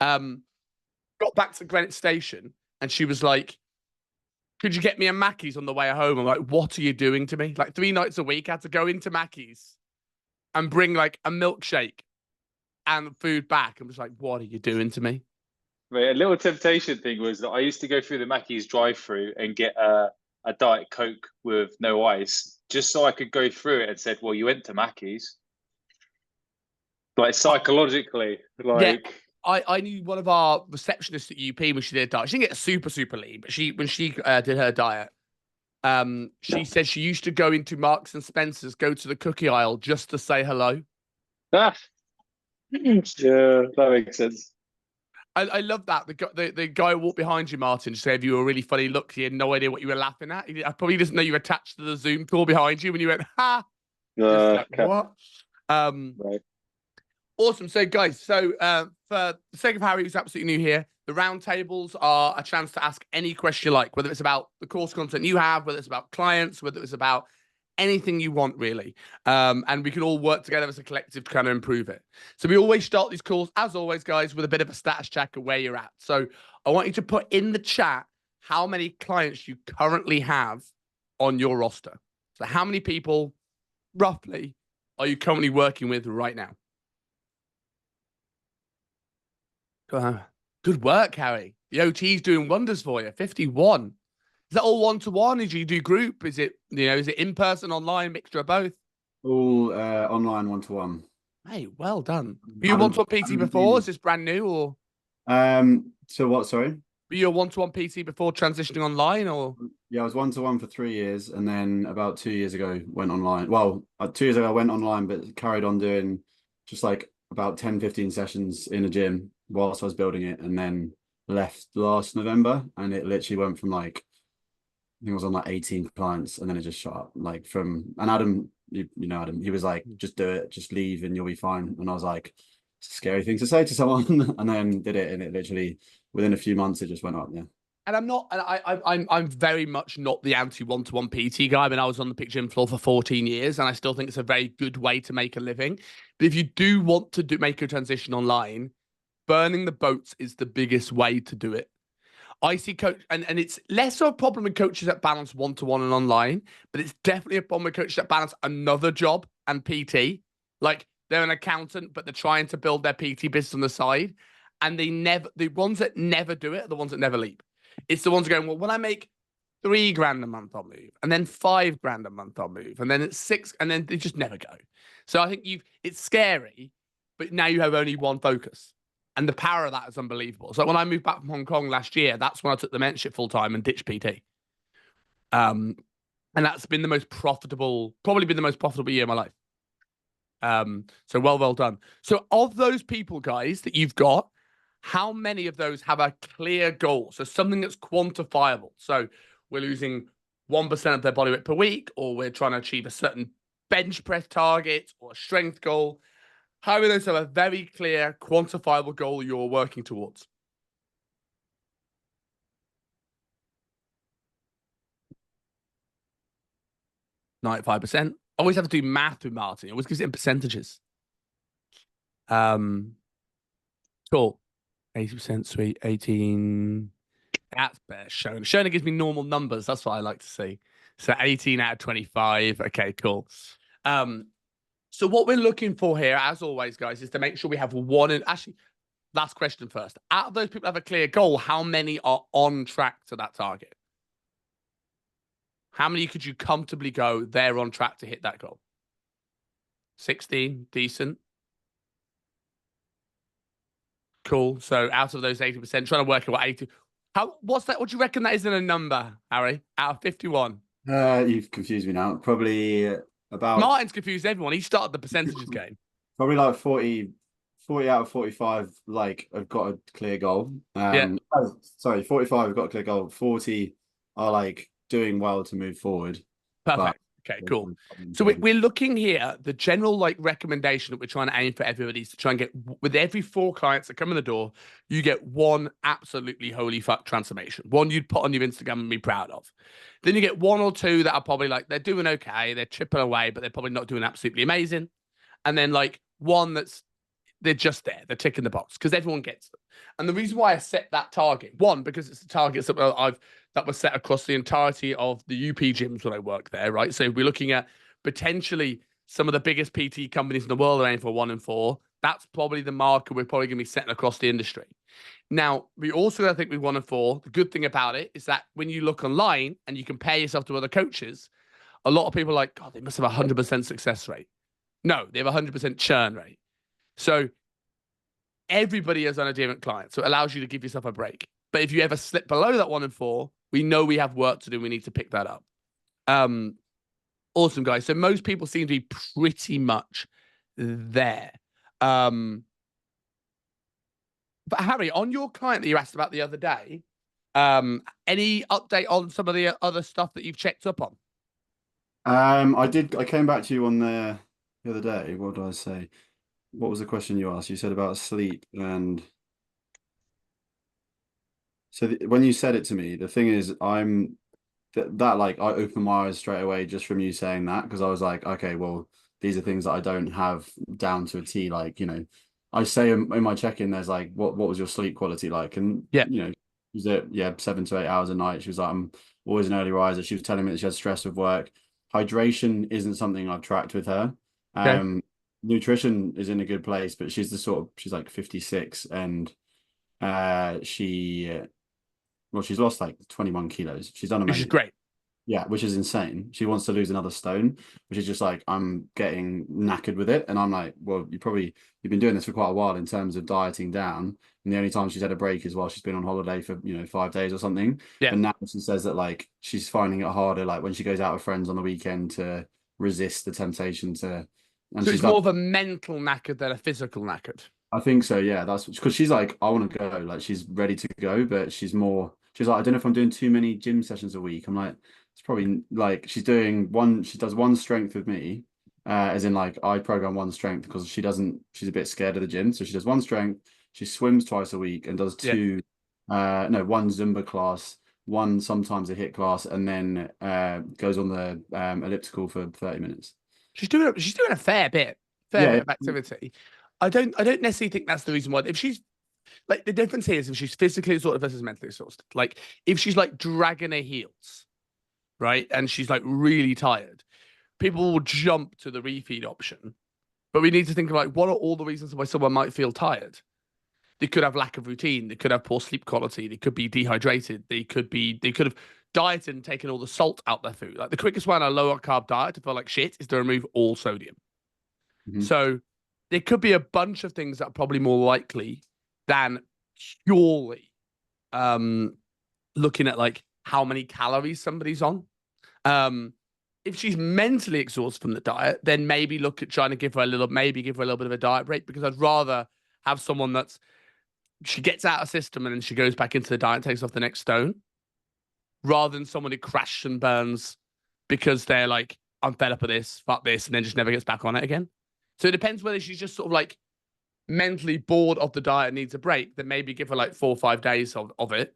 Got back to Greenwich Station and she was like, could you get me a Mackey's on the way home? I'm like, what are you doing to me? Like 3 nights a week, I had to go into Mackey's and bring like a milkshake and food back. I'm just like, what are you doing to me? Right, a little temptation thing was that I used to go through the Mackey's drive-through and get a Diet Coke with no ice, just so I could go through it and said, "Well, you went to Mackey's." Like psychologically, Yeah, like I knew one of our receptionists at UP when she did a diet. She didn't get super lean, but when she did her diet, she said she used to go into Marks and Spencer's, go to the cookie aisle just to say hello. ah, yeah, that makes sense. I love that. The guy who walked behind you, Martin, just gave you a really funny look. He had no idea what you were laughing at. I probably doesn't know you attached to the Zoom call behind you when you went, ha. Just like, Okay, what? right. Awesome. So, guys, for the sake of Harry, who's absolutely new here, the roundtables are a chance to ask any question you like, whether it's about the course content you have, whether it's about clients, whether it's about anything you want, really. And we can all work together as a collective to kind of improve it. So we always start these calls, as always, guys, with a bit of a status check of where you're at. So I want you to put in the chat how many clients you currently have on your roster. So how many people, roughly, are you currently working with right now? Good work, Harry. The OT's doing wonders for you. 51. Is that all one-to-one? Did you do group? Is it, is it in-person, online, mixture of both? All online one-to-one. Hey, well done. Were you one-to-one PT before? Is this brand new or? So what, sorry? Were you a one-to-one PT before transitioning online or? Yeah, I was one-to-one for 3 years and then about 2 years ago went online. Well, 2 years ago I went online, but carried on doing just like about 10, 15 sessions in a gym whilst I was building it, and then left last November, and it literally went from like, I think I was on like 18 clients, and then it just shot up like and Adam, you know Adam, he was like, just do it, just leave and you'll be fine. And I was like, it's a scary thing to say to someone. And then did it, and it literally within a few months it just went up. Yeah. And I'm very much not the anti one-to-one PT guy. I mean, I was on the Pick Gym floor for 14 years, and I still think it's a very good way to make a living. But if you do want to make a transition online, burning the boats is the biggest way to do it. I see coach, and it's less of a problem with coaches that balance one-to-one and online, but it's definitely a problem with coaches that balance another job and PT. Like they're an accountant, but they're trying to build their PT business on the side. And the ones that never do it are the ones that never leap. It's the ones going, well, when I make $3,000 a month, I'll move. And then $5,000 a month, I'll move. And then it's 6, and then they just never go. So I think it's scary, but now you have only one focus. And the power of that is unbelievable. So when I moved back from Hong Kong last year, that's when I took the mentorship full time and ditched PT. And that's been probably been the most profitable year of my life. So well done. So of those people, guys, that you've got, how many of those have a clear goal? So something that's quantifiable. So we're losing 1% of their body weight per week, or we're trying to achieve a certain bench press target or a strength goal. How many of those have a very clear, quantifiable goal you're working towards? %. Always have to do math with Martin. It always gives it in percentages. Cool. 80% sweet, 18. That's better. Shona gives me normal numbers. That's what I like to see. So 18 out of 25. Okay, cool. So what we're looking for here, as always, guys, is to make sure we have one. And actually, last question first. Out of those people that have a clear goal, how many are on track to that target? How many could you comfortably go, they're on track to hit that goal? 16, decent. Cool. So out of those 80%, trying to work out what 80. What's that? What do you reckon that is in a number, Harry? Out of 51? You've confused me now. Probably about. Martin's confused everyone. He started the percentages game. Probably like 40 out of 45, like, have got a clear goal. Yeah. Sorry, 45 have got a clear goal. 40 are like doing well to move forward. Perfect. Okay, cool. So we're looking here, the general like recommendation that we're trying to aim for everybody is to try and get, with every 4 clients that come in the door, you get one absolutely holy fuck transformation. One you'd put on your Instagram and be proud of. Then you get 1 or 2 that are probably like, they're doing okay, they're chipping away, but they're probably not doing absolutely amazing. And then like one that's they're just there. They're ticking the box because everyone gets them. And the reason why I set that target, one, because it's the targets that was set across the entirety of the UP gyms when I worked there, right? So if we're looking at potentially some of the biggest PT companies in the world are aiming for 1 and 4. That's probably the marker we're probably going to be setting across the industry. Now, we also, I think, with 1 and 4, the good thing about it is that when you look online and you compare yourself to other coaches, a lot of people are like, God, they must have a 100% success rate. No, they have a 100% churn rate. So everybody is on a different client. So it allows you to give yourself a break. But if you ever slip below that 1 and 4, we know we have work to do. We need to pick that up. Awesome, guys. So most people seem to be pretty much there. But Harry, on your client that you asked about the other day, any update on some of the other stuff that you've checked up on? I came back to you on the other day. What did I say? What was the question you asked? You said about sleep, and so when you said it to me, the thing is, that like I opened my eyes straight away just from you saying that, because I was like, okay, well, these are things that I don't have down to a T. Like, I say in my check-in, there's like, what was your sleep quality like? And yeah, was it 7 to 8 hours a night? She was like, I'm always an early riser. She was telling me that she had stress with work. Hydration isn't something I've tracked with her. okay. Nutrition is in a good place, but she's like 56, and she's lost like 21 kilos. She's done amazing. Which is great. Yeah, which is insane. She wants to lose another stone, which is just like, I'm getting knackered with it. And I'm like, well, you've been doing this for quite a while in terms of dieting down. And the only time she's had a break is while she's been on holiday for, 5 days or something. Yeah. And now she says that like she's finding it harder, like when she goes out with friends on the weekend, to resist the temptation to. And So she's it's more of a mental knackered than a physical knackered. I think so, yeah. That's because she's like, I want to go. Like, she's ready to go, but she's like, I don't know if I'm doing too many gym sessions a week. I'm like, it's probably like she does one strength with me, as in like I program one strength because she's a bit scared of the gym. So she does one strength, she swims twice a week and does one Zumba class, one sometimes a HIIT class, and then goes on the elliptical for 30 minutes. She's doing a fair bit of activity. I don't necessarily think that's the reason why. If she's like, the difference here is if she's physically exhausted versus mentally exhausted. Like, if she's like dragging her heels, right, and she's like really tired, people will jump to the refeed option. But we need to think of like, what are all the reasons why someone might feel tired? They could have lack of routine. They could have poor sleep quality. They could be dehydrated. They could have dieted and taken all the salt out their food. Like, the quickest way on a lower carb diet to feel like shit is to remove all sodium. Mm-hmm. So there could be a bunch of things that are probably more likely than purely looking at like how many calories somebody's on. If she's mentally exhausted from the diet, then maybe look at trying to give her a little bit of a diet break, because I'd rather have someone she gets out of system and then she goes back into the diet and takes off the next stone, rather than someone who crashes and burns because they're like, I'm fed up of this, fuck this, and then just never gets back on it again. So it depends whether she's just sort of like mentally bored of the diet and needs a break, then maybe give her like 4 or 5 days of it,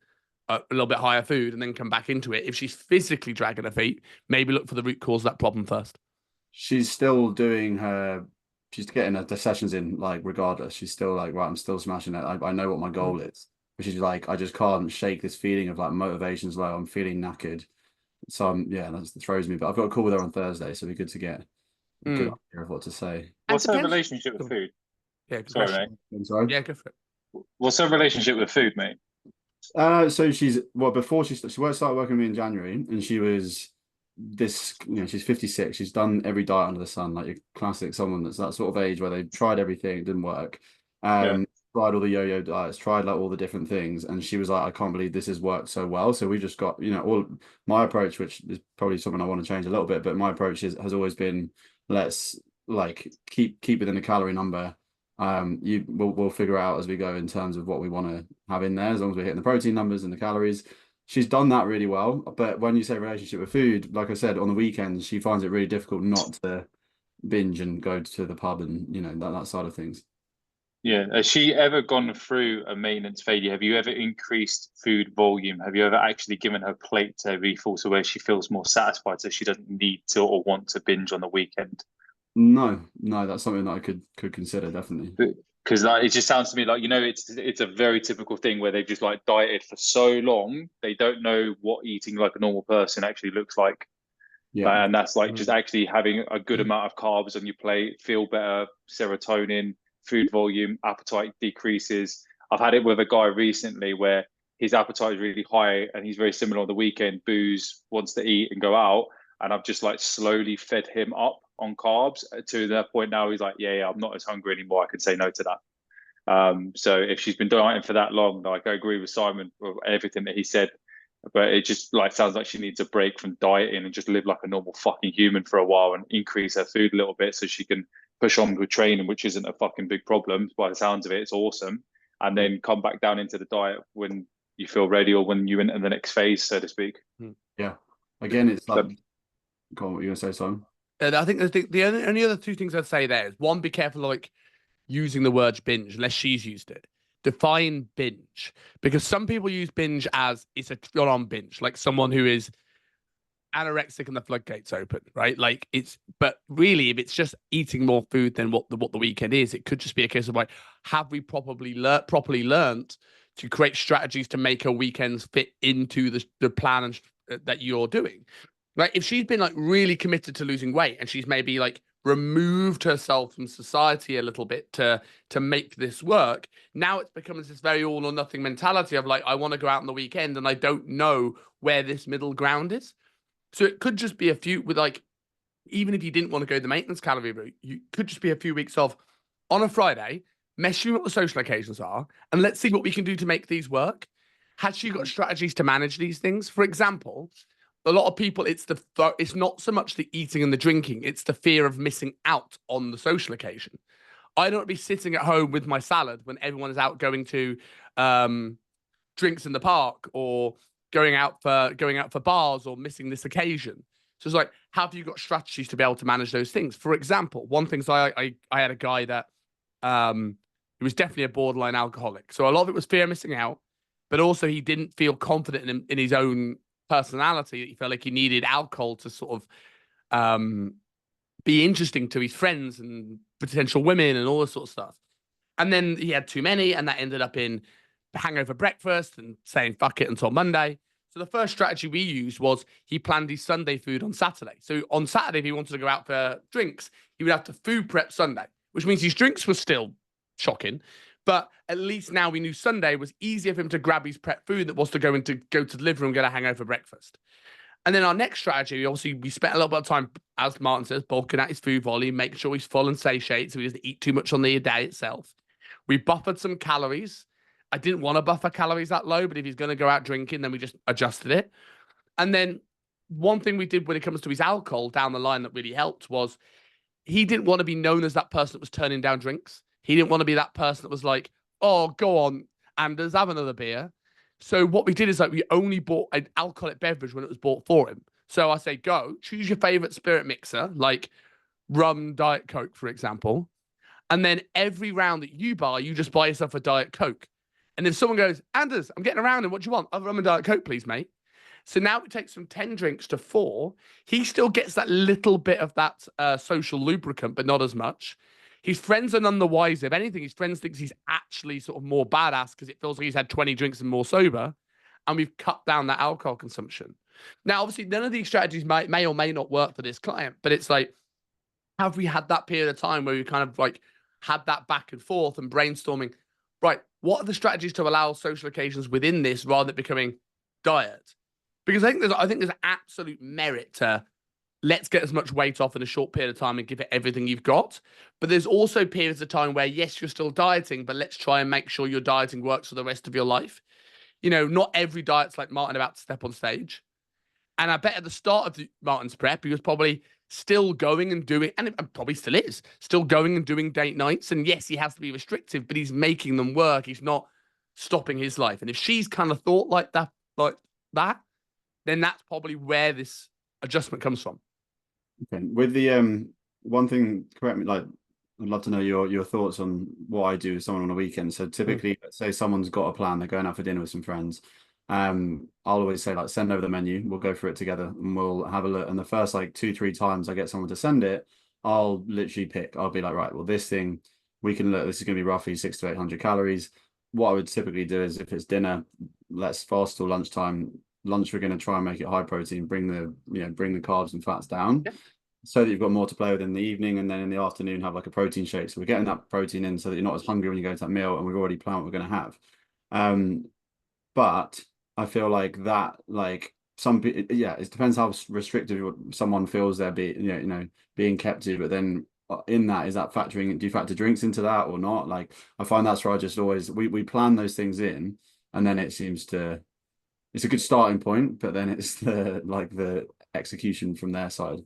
a little bit higher food, and then come back into it. If she's physically dragging her feet, maybe look for the root cause of that problem first. She's getting the sessions in, like, regardless. She's still like, right, I'm still smashing it. I know what my goal is. But she's like, I just can't shake this feeling of like motivation's low. I'm feeling knackered. So that throws me. But I've got a call with her on Thursday, so it'd be good to get a good idea of what to say. What's her relationship with food? Yeah, sorry, mate. I'm sorry? Yeah, go for it. What's her relationship with food, mate? So before she started working with me in January, and she was she's 56. She's done every diet under the sun, like your classic someone that's that sort of age where they've tried everything, it didn't work. Tried all the yo-yo diets, tried like all the different things, and she was like, I can't believe this has worked so well. So we just got, all my approach, which is probably something I want to change a little bit, but my approach has always been, let's like keep within the calorie number. We'll figure out as we go in terms of what we want to have in there, as long as we're hitting the protein numbers and the calories. She's done that really well. But when you say relationship with food, like I said, on the weekends, she finds it really difficult not to binge and go to the pub and, that side of things. Yeah. Has she ever gone through a maintenance failure? Have you ever increased food volume? Have you ever actually given her plate to refill so where she feels more satisfied so she doesn't need to or want to binge on the weekend? No, that's something that I could consider, definitely. Because like it just sounds to me like, it's a very typical thing where they've just like dieted for so long they don't know what eating like a normal person actually looks like. Yeah. And that's like just actually having a good amount of carbs on your plate, feel better, serotonin, food volume, appetite decreases. I've had it with a guy recently where his appetite is really high and he's very similar on the weekend, booze, wants to eat and go out. And I've just like slowly fed him up on carbs to the point now he's like, yeah, I'm not as hungry anymore. I can say no to that. So if she's been dieting for that long, like I agree with Simon with everything that he said, but it just like sounds like she needs a break from dieting and just live like a normal fucking human for a while and increase her food a little bit so she can push on with training, which isn't a fucking big problem. By the sounds of it, it's awesome. And then come back down into the diet when you feel ready or when you enter the next phase, so to speak. Yeah. Again, it's like, go on, what you gonna say, Simon? And I think the only other two things I'd say there is one, be careful like using the word binge unless she's used it. Define binge, because some people use binge as it's a full-on binge, like someone who is anorexic and the floodgates open, right? Like but really, if it's just eating more food than what the weekend is, it could just be a case of like, have we properly learned to create strategies to make her weekends fit into the plan that you're doing? Like if she's been like really committed to losing weight and she's maybe like removed herself from society a little bit to make this work, now it's become this very all or nothing mentality of like, I want to go out on the weekend and I don't know where this middle ground is. So it could just be a few with like, even if you didn't want to go the maintenance calorie route, you could just be a few weeks of on a Friday, measure what the social occasions are, and let's see what we can do to make these work. Has she got strategies to manage these things? For example, a lot of people, it's not so much the eating and the drinking, it's the fear of missing out on the social occasion. I don't want to be sitting at home with my salad when everyone is out going to drinks in the park or going out for bars or missing this occasion. So it's like, have you got strategies to be able to manage those things? For example, one thing, so I had a guy that he was definitely a borderline alcoholic. So a lot of it was fear of missing out, but also he didn't feel confident in his own personality. He felt like he needed alcohol to sort of be interesting to his friends and potential women and all this sort of stuff. And then he had too many, and that ended up in hangover breakfast and saying fuck it until Monday. So the first strategy we used was he planned his Sunday food on Saturday. So on Saturday, if he wanted to go out for drinks, he would have to food prep Sunday, which means his drinks were still shocking. But at least now we knew Sunday was easier for him to grab his prep food that was to go to the living room and get a hangover breakfast. And then our next strategy, obviously, we spent a little bit of time, as Martin says, bulking out his food volume, making sure he's full and satiated so he doesn't eat too much on the day itself. We buffered some calories. I didn't want to buffer calories that low, but if he's going to go out drinking, then we just adjusted it. And then one thing we did when it comes to his alcohol down the line that really helped was he didn't want to be known as that person that was turning down drinks. He didn't want to be that person that was like, oh, go on, Anders, have another beer. So what we did is like we only bought an alcoholic beverage when it was bought for him. So I say, go, choose your favorite spirit mixer, like rum, Diet Coke, for example. And then every round that you buy, you just buy yourself a Diet Coke. And if someone goes, Anders, I'm getting around, and what do you want? I'll rum and Diet Coke, please, mate. So now it takes from 10 drinks to 4. He still gets that little bit of that social lubricant, but not as much. His friends are none the wiser. If anything, his friends think he's actually sort of more badass because it feels like he's had 20 drinks and more sober. And we've cut down that alcohol consumption. Now, obviously, none of these strategies may or may not work for this client, but it's like, have we had that period of time where we kind of like had that back and forth and brainstorming, right, what are the strategies to allow social occasions within this rather than becoming diet? Because I think there's absolute merit to let's get as much weight off in a short period of time and give it everything you've got. But there's also periods of time where, yes, you're still dieting, but let's try and make sure your dieting works for the rest of your life. You know, not every diet's like Martin about to step on stage. And I bet at the start of Martin's prep, he was probably still going and doing, and probably still is, still going and doing date nights. And yes, he has to be restrictive, but he's making them work. He's not stopping his life. And if she's kind of thought like that, then that's probably where this adjustment comes from. Okay. With the one thing, correct me, like I'd love to know your thoughts on what I do with someone on a weekend. So typically, let's say someone's got a plan, they're going out for dinner with some friends. I'll always say like send over the menu, we'll go through it together and we'll have a look. And the first like 2-3 times I get someone to send it, I'll literally pick. I'll be like, right, well, this thing we can look, this is going to be roughly 600 to 800 calories. What I would typically do is if it's dinner, let's fast till lunchtime. Lunch, we're going to try and make it high protein, bring the carbs and fats down, so that you've got more to play with in the evening, and then in the afternoon have like a protein shake. So we're getting that protein in so that you're not as hungry when you go to that meal, and we've already planned what we're going to have. But I feel like that, like some people, yeah, it depends how restrictive someone feels they're being kept to. But then in that, is that factoring? Do you factor drinks into that or not? Like I find that's where I just always we plan those things in, and then it seems to, it's a good starting point, but then it's the execution from their side.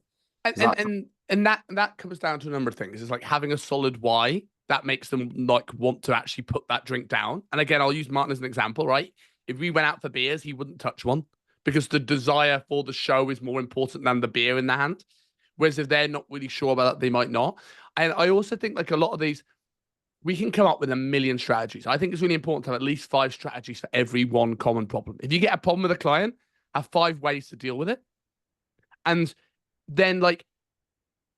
And that comes down to a number of things. It's like having a solid why that makes them like want to actually put that drink down. And again, I'll use Martin as an example, right? If we went out for beers, he wouldn't touch one because the desire for the show is more important than the beer in the hand. Whereas if they're not really sure about that, they might not. And I also think like a lot of these, we can come up with a million strategies. I think it's really important to have at least 5 strategies for every one common problem. If you get a problem with a client, have 5 ways to deal with it. And then like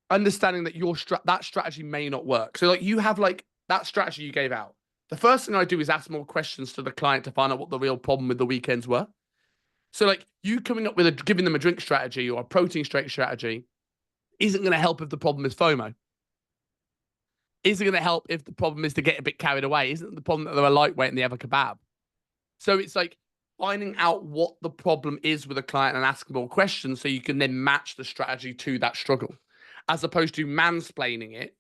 understanding that that strategy may not work. So like you have like that strategy you gave out. The first thing I do is ask more questions to the client to find out what the real problem with the weekends were. So like you coming up with giving them a drink strategy or a protein shake strategy isn't going to help if the problem is FOMO. Isn't going to help if the problem is to get a bit carried away. Isn't the problem that they're a lightweight and they have a kebab? So it's like finding out what the problem is with a client and asking more questions so you can then match the strategy to that struggle, as opposed to mansplaining it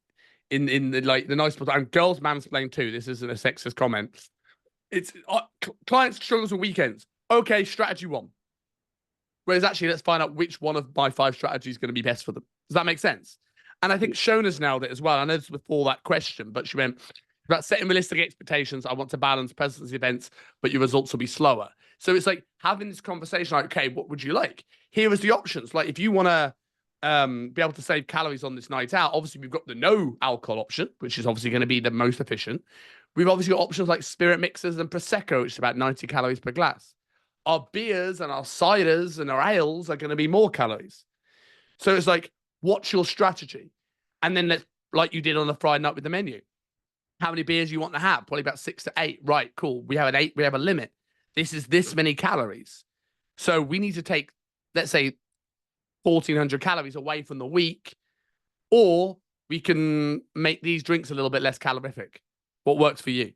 in the like the nice part. And girls mansplain too. This isn't a sexist comment. It's clients struggles with weekends. Okay, strategy 1. Whereas actually, let's find out which one of my 5 strategies is going to be best for them. Does that make sense? And I think Shona's nailed it as well. I know this was before that question, but she went about setting realistic expectations. I want to balance presence events, but your results will be slower. So it's like having this conversation like, okay, what would you like? Here is the options. Like if you want to be able to save calories on this night out, obviously we've got the no alcohol option, which is obviously going to be the most efficient. We've obviously got options like spirit mixers and Prosecco, which is about 90 calories per glass. Our beers and our ciders and our ales are going to be more calories. So it's like, what's your strategy? And then let's, like you did on the Friday night with the menu, how many beers you want to have? Probably about 6 to 8. Right, cool. We have an 8. We have a limit. This is this many calories. So we need to take, let's say, 1,400 calories away from the week, or we can make these drinks a little bit less calorific. What works for you?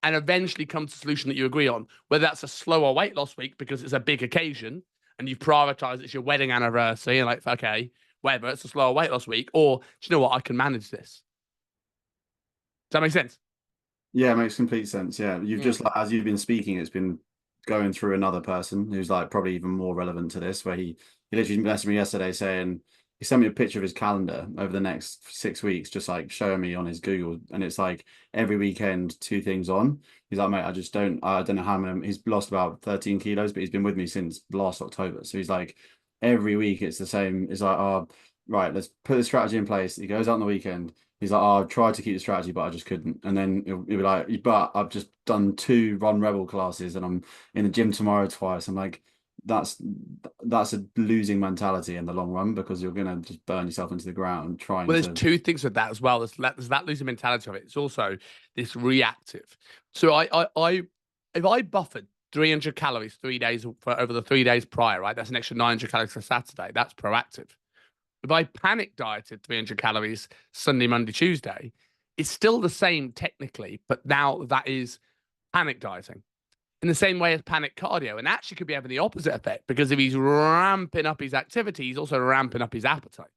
And eventually come to a solution that you agree on, whether that's a slower weight loss week because it's a big occasion and you've prioritized it's your wedding anniversary and like, okay, whatever, it's a slower weight loss week, or do you know what, I can manage this. Does that make sense? Yeah, it makes complete sense. Yeah, you've just like, as you've been speaking, it's been going through another person who's like probably even more relevant to this, where he literally messaged me yesterday saying he sent me a picture of his calendar over the next 6 weeks, just like showing me on his Google, and it's like every weekend 2 things on. He's like, mate, I don't know how many. He's lost about 13 kilos, but he's been with me since last October. So he's like, every week it's the same. It's like, oh, right, let's put the strategy in place. He goes out on the weekend. He's like, oh, I've tried to keep the strategy, but I just couldn't. And then he'll be like, but I've just done 2 Run Rebel classes and I'm in the gym tomorrow twice. I'm like, that's a losing mentality in the long run, because you're going to just burn yourself into the ground trying Well, there's 2 things with that as well. There's that losing mentality of it. It's also this reactive. So if I buffered 300 calories 3 days over the 3 days prior, right? That's an extra 900 calories for Saturday. That's proactive. If I panic dieted 300 calories Sunday, Monday, Tuesday, it's still the same technically, but now that is panic dieting. In the same way as panic cardio, and actually could be having the opposite effect, because if he's ramping up his activity, he's also ramping up his appetite.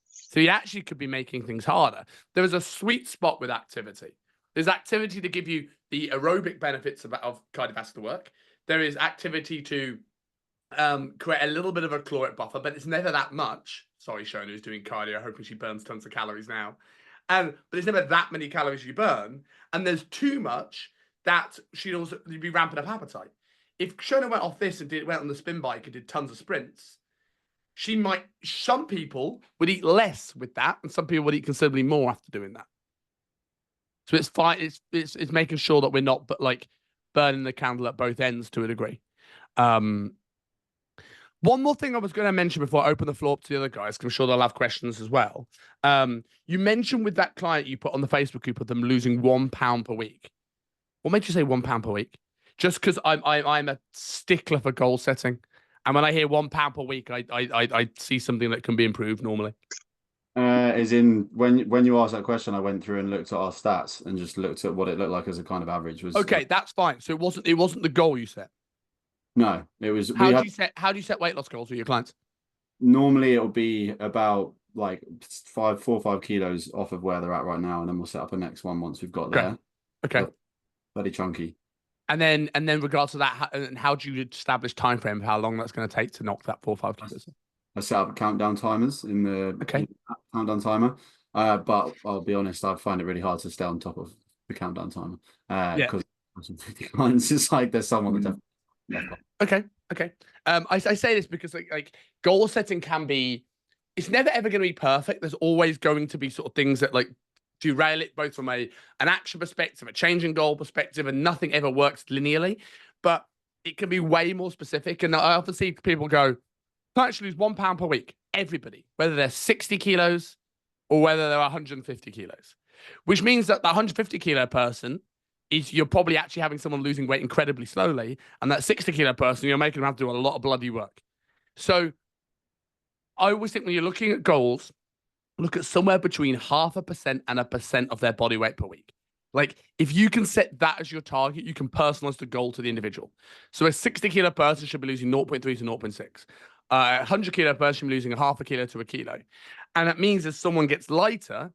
So he actually could be making things harder. There is a sweet spot with activity. There's activity to give you the aerobic benefits of cardiovascular work. There is activity to create a little bit of a caloric buffer, but it's never that much. Sorry, Shona, who's doing cardio, hoping she burns tons of calories now. But it's never that many calories you burn, and there's too much that she'd also be ramping up appetite. If Shona went off this and went on the spin bike and did tons of sprints, some people would eat less with that, and some people would eat considerably more after doing that. So it's fine. It's making sure that we're not like burning the candle at both ends to a degree. One more thing I was going to mention before I open the floor up to the other guys, because I'm sure they'll have questions as well. You mentioned with that client you put on the Facebook group of them losing £1 per week. What made you say £1 per week? Just because I'm a stickler for goal setting, and when I hear £1 per week, I see something that can be improved normally. As in when you asked that question, I went through and looked at our stats and just looked at what it looked like as a kind of average. Was Okay, that's fine. So it wasn't the goal you set. No, it was. How do you set weight loss goals with your clients? Normally it'll be about like 4 or 5 kilos off of where they're at right now, and then we'll set up a next one once we've got there. Okay. Bloody chunky. And then regards to that, how do you establish time frame of how long that's going to take to knock that 4 or 5 kilos? I set up countdown timers in the countdown timer. But I'll be honest, I find it really hard to stay on top of the countdown timer. Because clients, it's like there's someone that Okay. I say this because like goal setting can be, it's never ever going to be perfect. There's always going to be sort of things that like derail it, both from an action perspective, a changing goal perspective, and nothing ever works linearly. But it can be way more specific. And I often see people go, I actually lose £1 per week. Everybody, whether they're 60 kilos or whether they're 150 kilos, which means that the 150 kilo person is you're probably actually having someone losing weight incredibly slowly, and that 60 kilo person, you're making them have to do a lot of bloody work. So I always think when you're looking at goals, look at somewhere between 0.5% and 1% of their body weight per week. Like if you can set that as your target, you can personalize the goal to the individual. So a 60 kilo person should be losing 0.3 to 0.6. 100 kilo person should be losing 0.5 kilo to 1 kilo. And that means as someone gets lighter,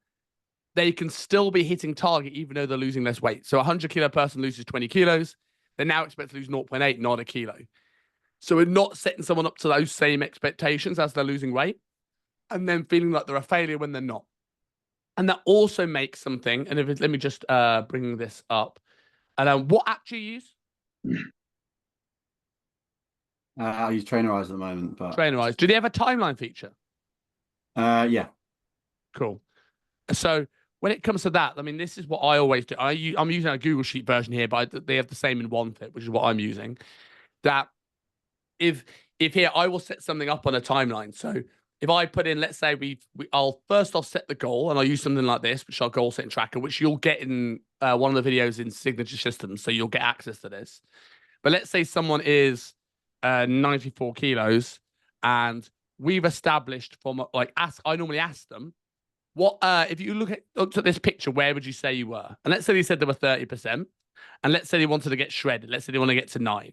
they can still be hitting target even though they're losing less weight. So a 100 kilo person loses 20 kilos. They're now expected to lose 0.8, not a kilo. So we're not setting someone up to those same expectations as they're losing weight and then feeling like they're a failure when they're not. And that also makes something, and let me just bring this up. And what app do you use? I use Trainerize at the moment. But Trainerize. Do they have a timeline feature? Yeah. Cool. So when it comes to that, I mean, this is what I always do. I'm using a Google Sheet version here, but they have the same in OneFit, which is what I'm using. That if here, I will set something up on a timeline. So if I put in, let's say I'll set the goal, and I'll use something like this, which is our goal setting tracker, which you'll get in one of the videos in Signature Systems, so you'll get access to this. But let's say someone is 94 kilos, and we've established from I normally ask them, what if you looked at this picture, where would you say you were? And let's say they said they were 30%, and let's say they wanted to get shredded. Let's say they want to get to 9.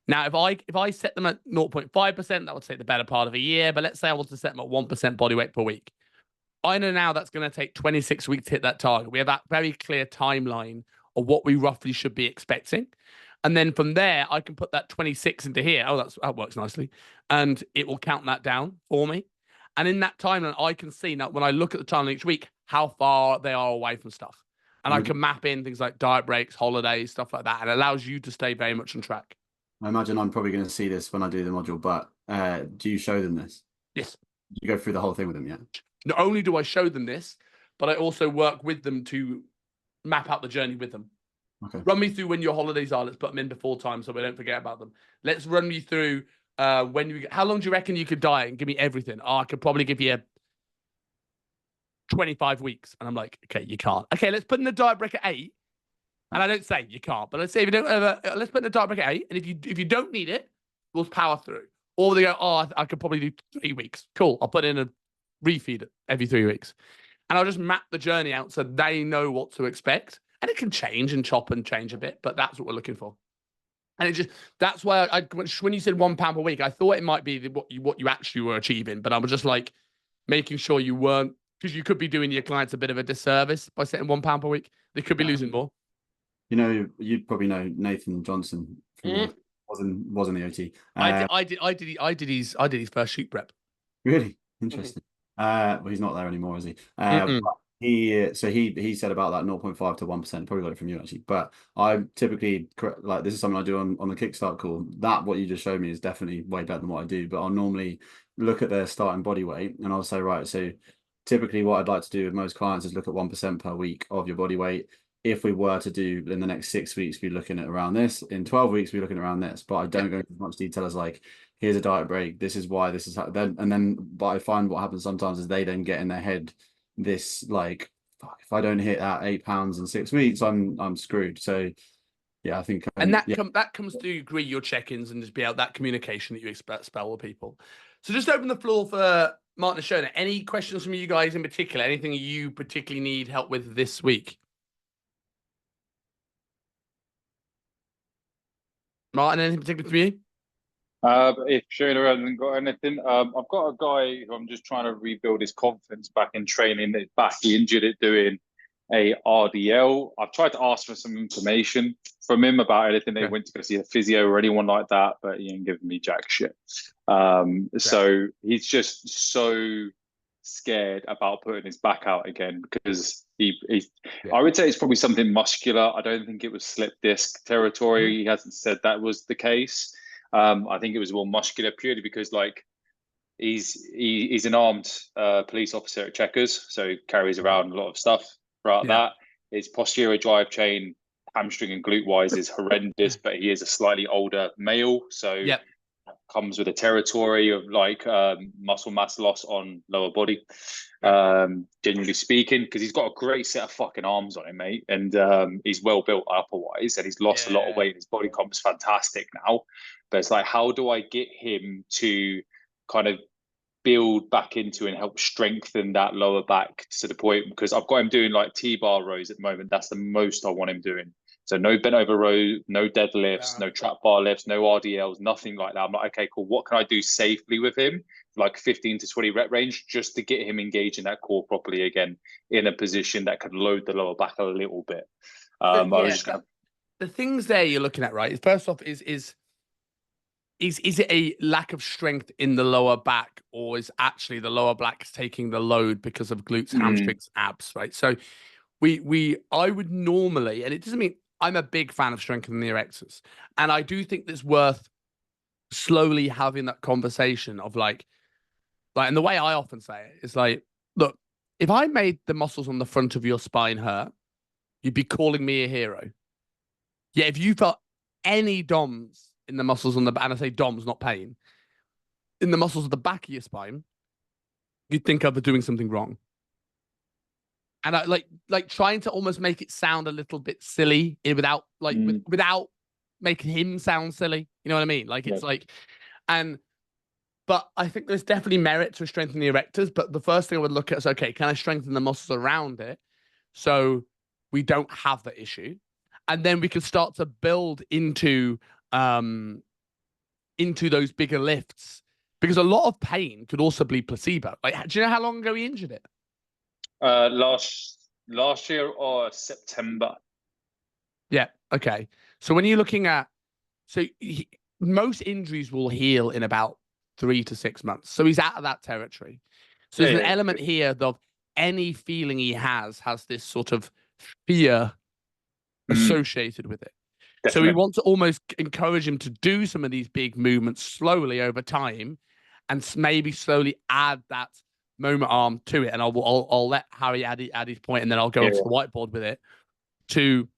Now, if I set them at 0.5%, that would take the better part of a year. But let's say I want to set them at 1% body weight per week. I know now that's going to take 26 weeks to hit that target. We have that very clear timeline of what we roughly should be expecting. And then from there, I can put that 26 into here. Oh, that works nicely. And it will count that down for me. And in that timeline, I can see now when I look at the timeline each week, how far they are away from stuff. And I can map in things like diet breaks, holidays, stuff like that. And it allows you to stay very much on track. I imagine I'm probably going to see this when I do the module, but do you show them this? Yes. Do you go through the whole thing with them, yeah? Not only do I show them this, but I also work with them to map out the journey with them. Okay. Run me through when your holidays are. Let's put them in before time so we don't forget about them. Let's run me through how long do you reckon you could diet and give me everything? Oh, I could probably give you 25 weeks. And I'm like, okay, you can't. Okay, let's put in the diet break at 8. And I don't say you can't, but let's say if you don't let's put in the diet break at 8. And if you don't need it, we'll power through. Or they go, oh, I could probably do 3 weeks. Cool. I'll put in a refeed every 3 weeks. And I'll just map the journey out so they know what to expect. And it can change and chop and change a bit, but that's what we're looking for. And that's why when you said £1 per week, I thought it might be what you actually were achieving, but I was just like making sure you weren't, because you could be doing your clients a bit of a disservice by setting £1 per week. They could be losing more. You know, you'd probably know Nathan Johnson from was in the OT. I did his first shoot prep. Really interesting. Well, he's not there anymore, is he? But he said about that 0.5 to 1%. Probably got it from you actually. But I typically this is something I do on the Kickstart call. That what you just showed me is definitely way better than what I do. But I'll normally look at their starting body weight and I'll say, right, so typically what I'd like to do with most clients is look at 1% per week of your body weight. if we were to do in the next 6 weeks, we're looking at around this. In 12 weeks, we're looking around this. But I don't go into much detail as like, here's a diet break. This is why this is then. And then, but I find what happens sometimes is they then get in their head this like, fuck, if I don't hit that 8 pounds in 6 weeks, I'm screwed. So yeah, I think And that yeah. that comes to agree your check-ins and just be out that communication that you expect spell with people. So just open the floor for Martin and Shona. Any questions from you guys in particular? Anything you particularly need help with this week? Martin, anything particular from you? If Shona hasn't got anything, I've got a guy who I'm just trying to rebuild his confidence back in training. His back, he injured it doing a RDL. I've tried to ask for some information from him about anything. They went to go see a physio or anyone like that, but he ain't giving me jack shit. So he's just so scared about putting his back out again because I would say it's probably something muscular. I don't think it was slip disc territory. He hasn't said that was the case. I think it was more muscular purely because like he's an armed police officer at Checkers, so he carries around a lot of stuff throughout that. His posterior drive chain, hamstring and glute wise is horrendous, but he is a slightly older male, so comes with a territory of like muscle mass loss on lower body, generally speaking, because he's got a great set of fucking arms on him, mate, and he's well built upperwise, and he's lost a lot of weight. His body comp's fantastic now, but it's like, how do I get him to kind of build back into and help strengthen that lower back to the point, because I've got him doing like T-bar rows at the moment. That's the most I want him doing. So no bent over row, no deadlifts, no trap bar lifts, no RDLs, nothing like that. I'm like, okay, cool. What can I do safely with him? Like 15 to 20 rep range, just to get him engaged in that core properly again, in a position that could load the lower back a little bit. The things there you're looking at, right? First off, is it a lack of strength in the lower back, or is actually the lower back taking the load because of glutes, hamstrings, abs, right? So I would normally, and it doesn't mean I'm a big fan of strengthening the erectors, and I do think it's worth slowly having that conversation of like, and the way I often say it is like, look, if I made the muscles on the front of your spine hurt, you'd be calling me a hero. Yeah, if you felt any DOMs in the muscles on the back, and I say DOMs, not pain, in the muscles of the back of your spine, you'd think I've been doing something wrong. And I like trying to almost make it sound a little bit silly without without making him sound silly. You know what I mean? Like it's like, but I think there's definitely merit to strengthening the erectors. But the first thing I would look at is, okay, can I strengthen the muscles around it so we don't have the issue? And then we can start to build into those bigger lifts, because a lot of pain could also be placebo. Like, do you know how long ago he injured it? Last year or September. Yeah. Okay. So when you're looking at, most injuries will heal in about 3 to 6 months. So he's out of that territory. So there's an element here of any feeling he has this sort of fear associated with it. Definitely. So we want to almost encourage him to do some of these big movements slowly over time, and maybe slowly add that moment arm to it. And I'll let Harry add his point, and then I'll go onto the whiteboard with it to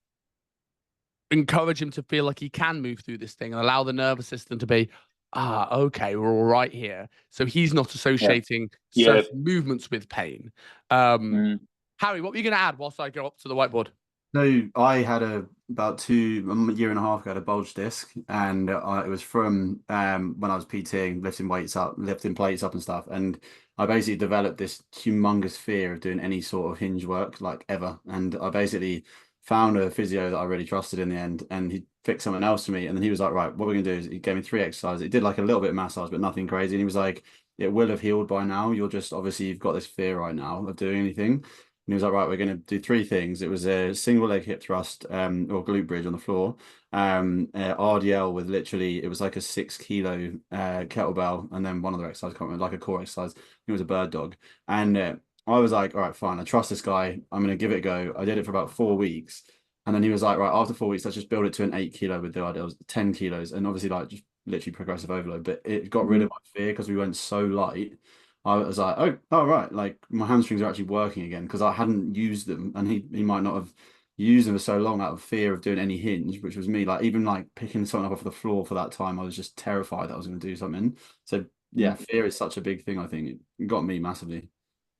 encourage him to feel like he can move through this thing and allow the nervous system to be, okay, we're all right here. So he's not associating certain movements with pain. Harry, what were you going to add whilst I go up to the whiteboard? So I had about a year and a half ago, I had a bulge disc, and it was from when I was PTing, lifting plates up and stuff. And I basically developed this humongous fear of doing any sort of hinge work, like ever. And I basically found a physio that I really trusted in the end, and he fixed something else for me. And then he was like, right, what we're gonna do is he gave me 3 exercises. He did like a little bit of massage, but nothing crazy. And he was like, it will have healed by now. You're just, obviously you've got this fear right now of doing anything. And he was like, right, we're going to do 3 things. It was a single leg hip thrust or glute bridge on the floor, RDL with literally, it was like a 6 kilo kettlebell, and then one other exercise, I can't remember, like a core exercise. It was a bird dog. And I was like, all right, fine, I trust this guy. I'm going to give it a go. I did it for about 4 weeks. And then he was like, right, after 4 weeks, let's just build it to an 8 kilo with the RDLs, 10 kilos. And obviously like just literally progressive overload, but it got rid of my fear because we went so light. I was like, oh right, like my hamstrings are actually working again, because I hadn't used them, and he might not have using them for so long out of fear of doing any hinge, which was me. Like even like picking something up off the floor for that time, I was just terrified that I was going to do something. So yeah, fear is such a big thing. I think it got me massively.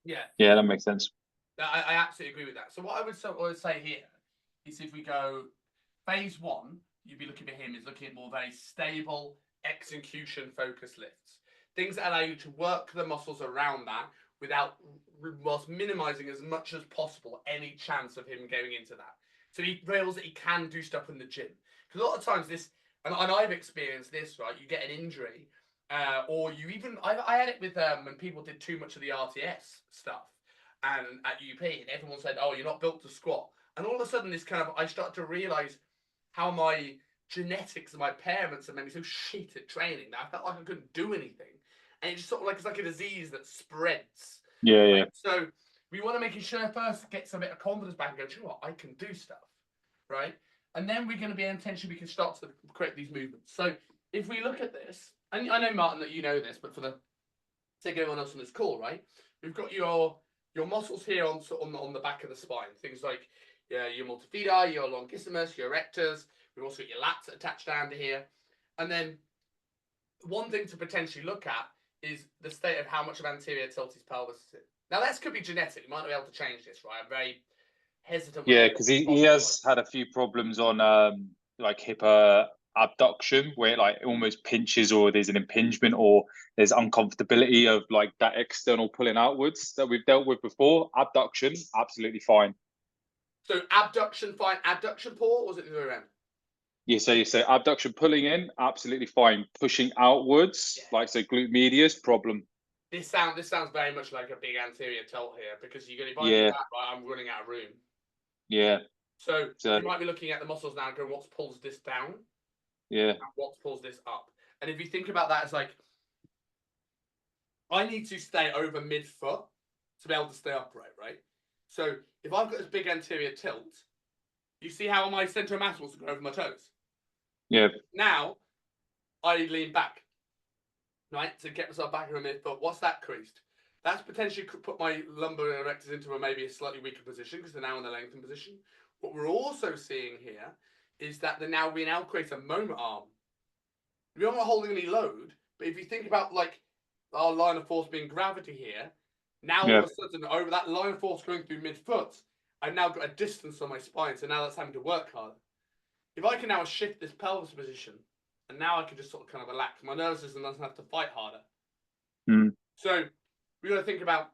Yeah. Yeah, that makes sense. I absolutely agree with that. So what I would say here is if we go phase one, you'd be looking for him is looking at more very stable execution focused lifts. Things that allow you to work the muscles around that without whilst minimizing as much as possible any chance of him going into that. So he realizes that he can do stuff in the gym. Because a lot of times this, and I've experienced this, right? You get an injury, or you even, I had it with when people did too much of the RTS stuff and at UP, and everyone said, "Oh, you're not built to squat." And all of a sudden, this kind of I started to realize how my genetics and my parents have made me so shit at training that I felt like I couldn't do anything, and it's just sort of like it's like a disease that spreads. Yeah, Right? yeah. So we want to make sure first get some bit of confidence back and go, "Do you know what? I can do stuff," right? And then we're going to be intention. We can start to create these movements. So if we look at this, and I know Martin that you know this, but for the sake of everyone else on this call, right? We've got your muscles here on the back of the spine. Things like your multifidi, your longissimus, your erectors. We've also got your lats attached down to here. And then one thing to potentially look at is the state of how much of anterior tilt his pelvis is in. Now, that could be genetic. You might not be able to change this, right? I'm very hesitant. Yeah, because he has had a few problems on like hip abduction where it like almost pinches or there's an impingement or there's uncomfortability of like that external pulling outwards that we've dealt with before. Abduction, absolutely fine. So abduction fine, adduction poor, or was it the other way around? Yeah, so you say abduction pulling in, absolutely fine. Pushing outwards, like say glute medius, problem. This sounds very much like a big anterior tilt here because you're going to Yeah. that, right, I'm running out of room. Yeah. So you might be looking at the muscles now and going, what pulls this down? Yeah. And what pulls this up? And if you think about that as like, I need to stay over mid-foot to be able to stay upright, right? So if I've got this big anterior tilt, you see how my center of mass wants to go over my toes? Yeah. Now, I lean back, right, to get myself back over mid-foot. What's that creased? That's potentially could put my lumbar erectors into maybe a slightly weaker position because they're now in the lengthened position. What we're also seeing here is that we now create a moment arm. We're not holding any load, but if you think about like our line of force being gravity here, now all of a sudden over that line of force going through mid-foot, I've now got a distance on my spine, so now that's having to work harder. If I can now shift this pelvis position, and now I can just sort of kind of relax, my nervous system doesn't have to fight harder. So we got to think about,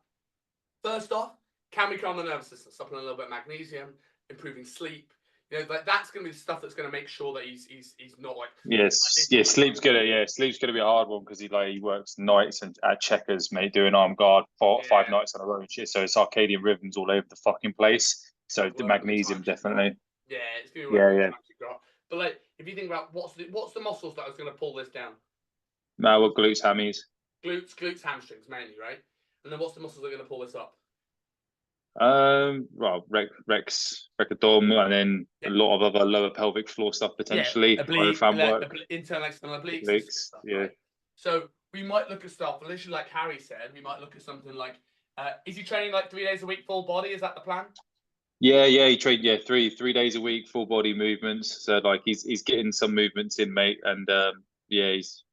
first off, can we calm the nervous system? Supplement a little bit of magnesium, improving sleep. You know, like that's going to be the stuff that's going to make sure that he's not like. Sleep's gonna be a hard one because he works nights and at checkers, mate, doing arm guard 5 nights on a row. So it's circadian rhythms all over the fucking place. So the magnesium definitely. Yeah, it's gonna be one of the times you've got. But like, if you think about what's the muscles that is going to pull this down? No, well, glutes, hammies. Glutes, hamstrings mainly, right? And then what's the muscles that are going to pull this up? Well, rectum, and then a lot of other lower pelvic floor stuff potentially. Internal, external obliques. Stuff, right? So we might look at stuff, literally like Harry said, we might look at something like, is he training like 3 days a week, full body? Is that the plan? Yeah, he trained three days a week, full body movements. So like he's getting some movements in, mate, and he's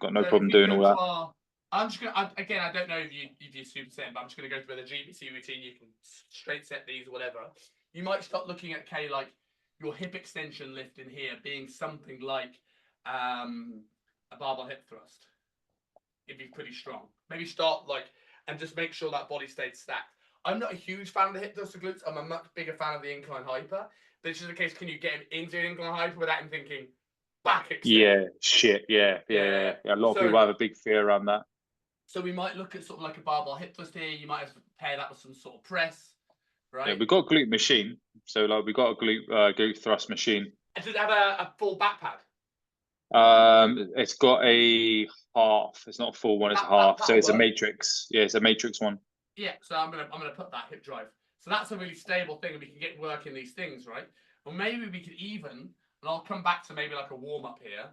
got no problem doing all that. I'm just gonna again. I don't know if you super set, but I'm just gonna go through the GBC routine. You can straight set these or whatever. You might start looking at like your hip extension lift in here being something like a barbell hip thrust. It'd be pretty strong. Maybe start like and just make sure that body stayed stacked. I'm not a huge fan of the hip thrust of glutes. I'm a much bigger fan of the incline hyper. But it's just a case: can you get him into an incline hyper without him thinking back extension? Yeah, shit. Yeah. A lot of people have a big fear around that. So we might look at sort of like a barbell hip thrust here. You might have to pair that with some sort of press, right? Yeah, we've got a glute machine. So like we've got a glute thrust machine. Does it have a full back pad? It's got a half. It's not a full one. It's a half. So it's a matrix. Yeah, it's a matrix one. Yeah. So I'm gonna put that hip drive. So that's a really stable thing, and we can get working these things, right? Or maybe we could even, and I'll come back to maybe like a warm up here,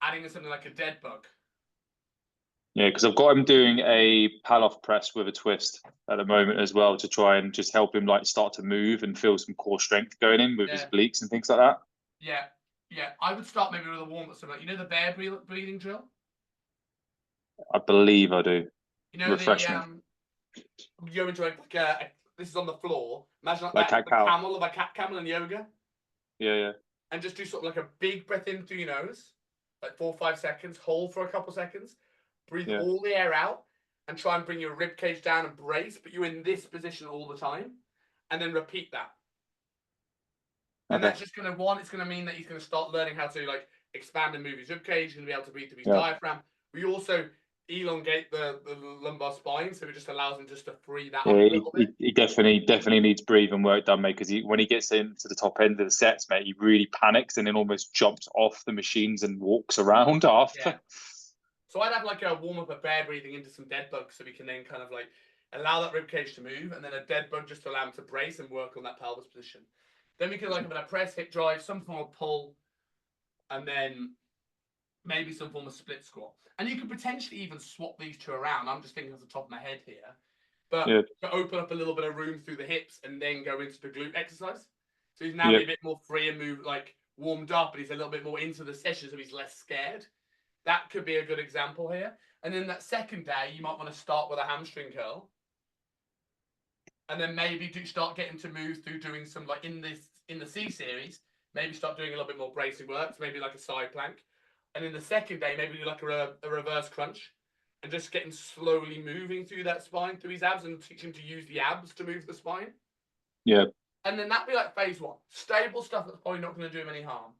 adding in something like a dead bug. Yeah, because I've got him doing a pal-off press with a twist at the moment as well to try and just help him like start to move and feel some core strength going in with his obliques and things like that. Yeah, yeah. I would start maybe with a warm-up, something like, you know, the bear breathing drill. I believe I do. You know, Refresh me. you go into like a, this is on the floor. Imagine like Like that, cat-cow. the camel of a cat camel in yoga, Yeah, yeah. and just do sort of like a big breath in through your nose, like 4 or 5 seconds. Hold for a couple seconds. Breathe Yeah. all the air out, and try and bring your rib cage down and brace. But you're in this position all the time, and then repeat that. And Okay. that's just going to, it's going to mean that he's going to start learning how to like expand and move his rib cage. He's going to be able to breathe through his diaphragm. We also elongate the lumbar spine, so it just allows him just to free that up a little bit. He definitely needs breathing work done, mate, because when he gets into the top end of the sets, mate, he really panics and then almost jumps off the machines and walks around after. Yeah. So I'd have like a warm-up of bear breathing into some dead bugs, so we can then kind of like allow that rib cage to move, and then a dead bug just to allow him to brace and work on that pelvis position. Then we can like have a press, hip drive, some form of pull, and then maybe some form of split squat. And you could potentially even swap these two around. I'm just thinking off the top of my head here. But to open up a little bit of room through the hips and then go into the glute exercise. So he's now a bit more free and move, like warmed up, and he's a little bit more into the session, so he's less scared. That could be a good example here. And then that second day, you might want to start with a hamstring curl. And then maybe start getting to move through doing some, like in the C series, maybe start doing a little bit more bracing work, so maybe like a side plank. And in the second day, maybe do like a reverse crunch and just getting slowly moving through that spine, through his abs, and teach him to use the abs to move the spine. Yeah. And then that'd be like phase 1. Stable stuff that's probably not going to do him any harm.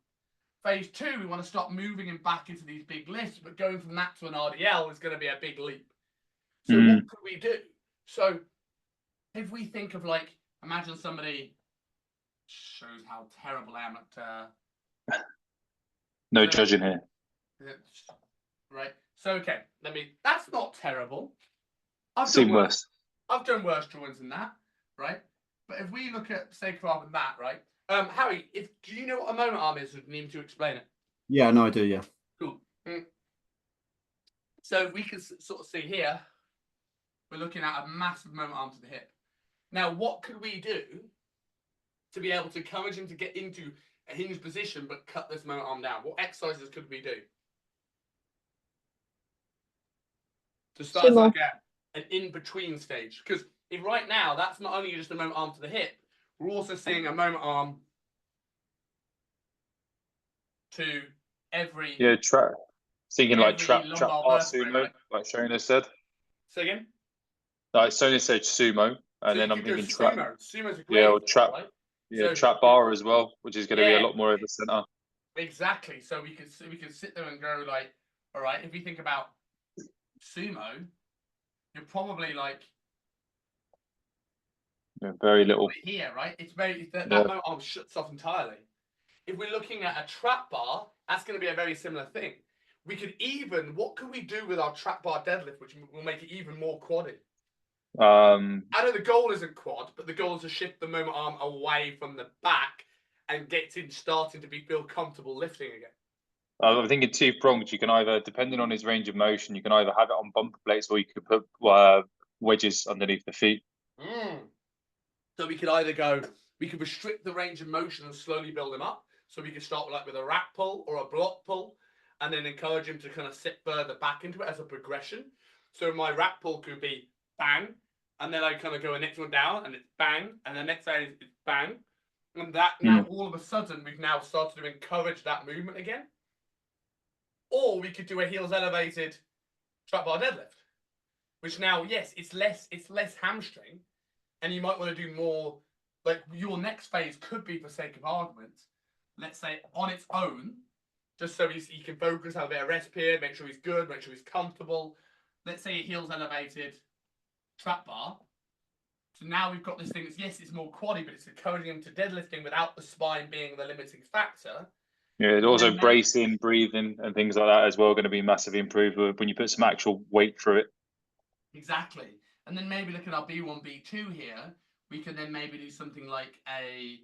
Phase 2, we want to start moving him back into these big lifts, but going from that to an RDL is going to be a big leap. So what could we do? So if we think of like, imagine somebody, shows how terrible I am at... no judging here. Right. So, okay, that's not terrible. I've Seen worse. I've done worse drawings than that, right? But if we look at, say, rather than that, right? Harry, do you know what a moment arm is? Or do you need me to explain it? Yeah, no, I do, yeah. Cool. So we can sort of see here, we're looking at a massive moment arm to the hip. Now, what could we do to be able to encourage him to get into a hinged position but cut this moment arm down? What exercises could we do? To start as like an in-between stage. Because if right now, that's not only just a moment arm to the hip, we're also seeing a moment arm to every... Yeah, thinking like trap bar sumo, right? like Shona said. Say again? Like Shona said sumo, and So then I'm thinking trap. Sumo's a great or trap. right? Yeah, So, trap bar as well, which is going to be a lot more of the center. Exactly. So we could sit there and go like, all right, if we think about sumo, you're probably like very little here, right? It's that moment arm shuts off entirely. If we're looking at a trap bar, that's going to be a very similar thing. We could even, what could we do with our trap bar deadlift, which will make it even more quaddy? I know the goal isn't quad, but the goal is to shift the moment arm away from the back and get him starting to feel comfortable lifting again. I'm thinking 2 prongs. You can either, depending on his range of motion, you can either have it on bumper plates or you could put wedges underneath the feet. So we could either we could restrict the range of motion and slowly build him up. So we could start with a rack pull or a block pull, and then encourage him to kind of sit further back into it as a progression. So my rack pull could be bang, and then I kind of go the next one down, and it's bang, and the next phase is bang. And that now, all of a sudden, we've now started to encourage that movement again. Or we could do a heels elevated trap bar deadlift, which now, yes, it's less hamstring, and you might want to do more. Like your next phase could be, for sake of argument, let's say on its own, just so he can focus, have a bit of rest period, make sure he's good, make sure he's comfortable. Let's say a heels elevated trap bar. So now we've got this thing that's, yes, it's more quaddy, but it's encouraging him to deadlifting without the spine being the limiting factor. Yeah, also bracing, breathing, and things like that as well going to be massively improved when you put some actual weight through it. Exactly. And then maybe look at our B1, B2 here. We could then maybe do something like a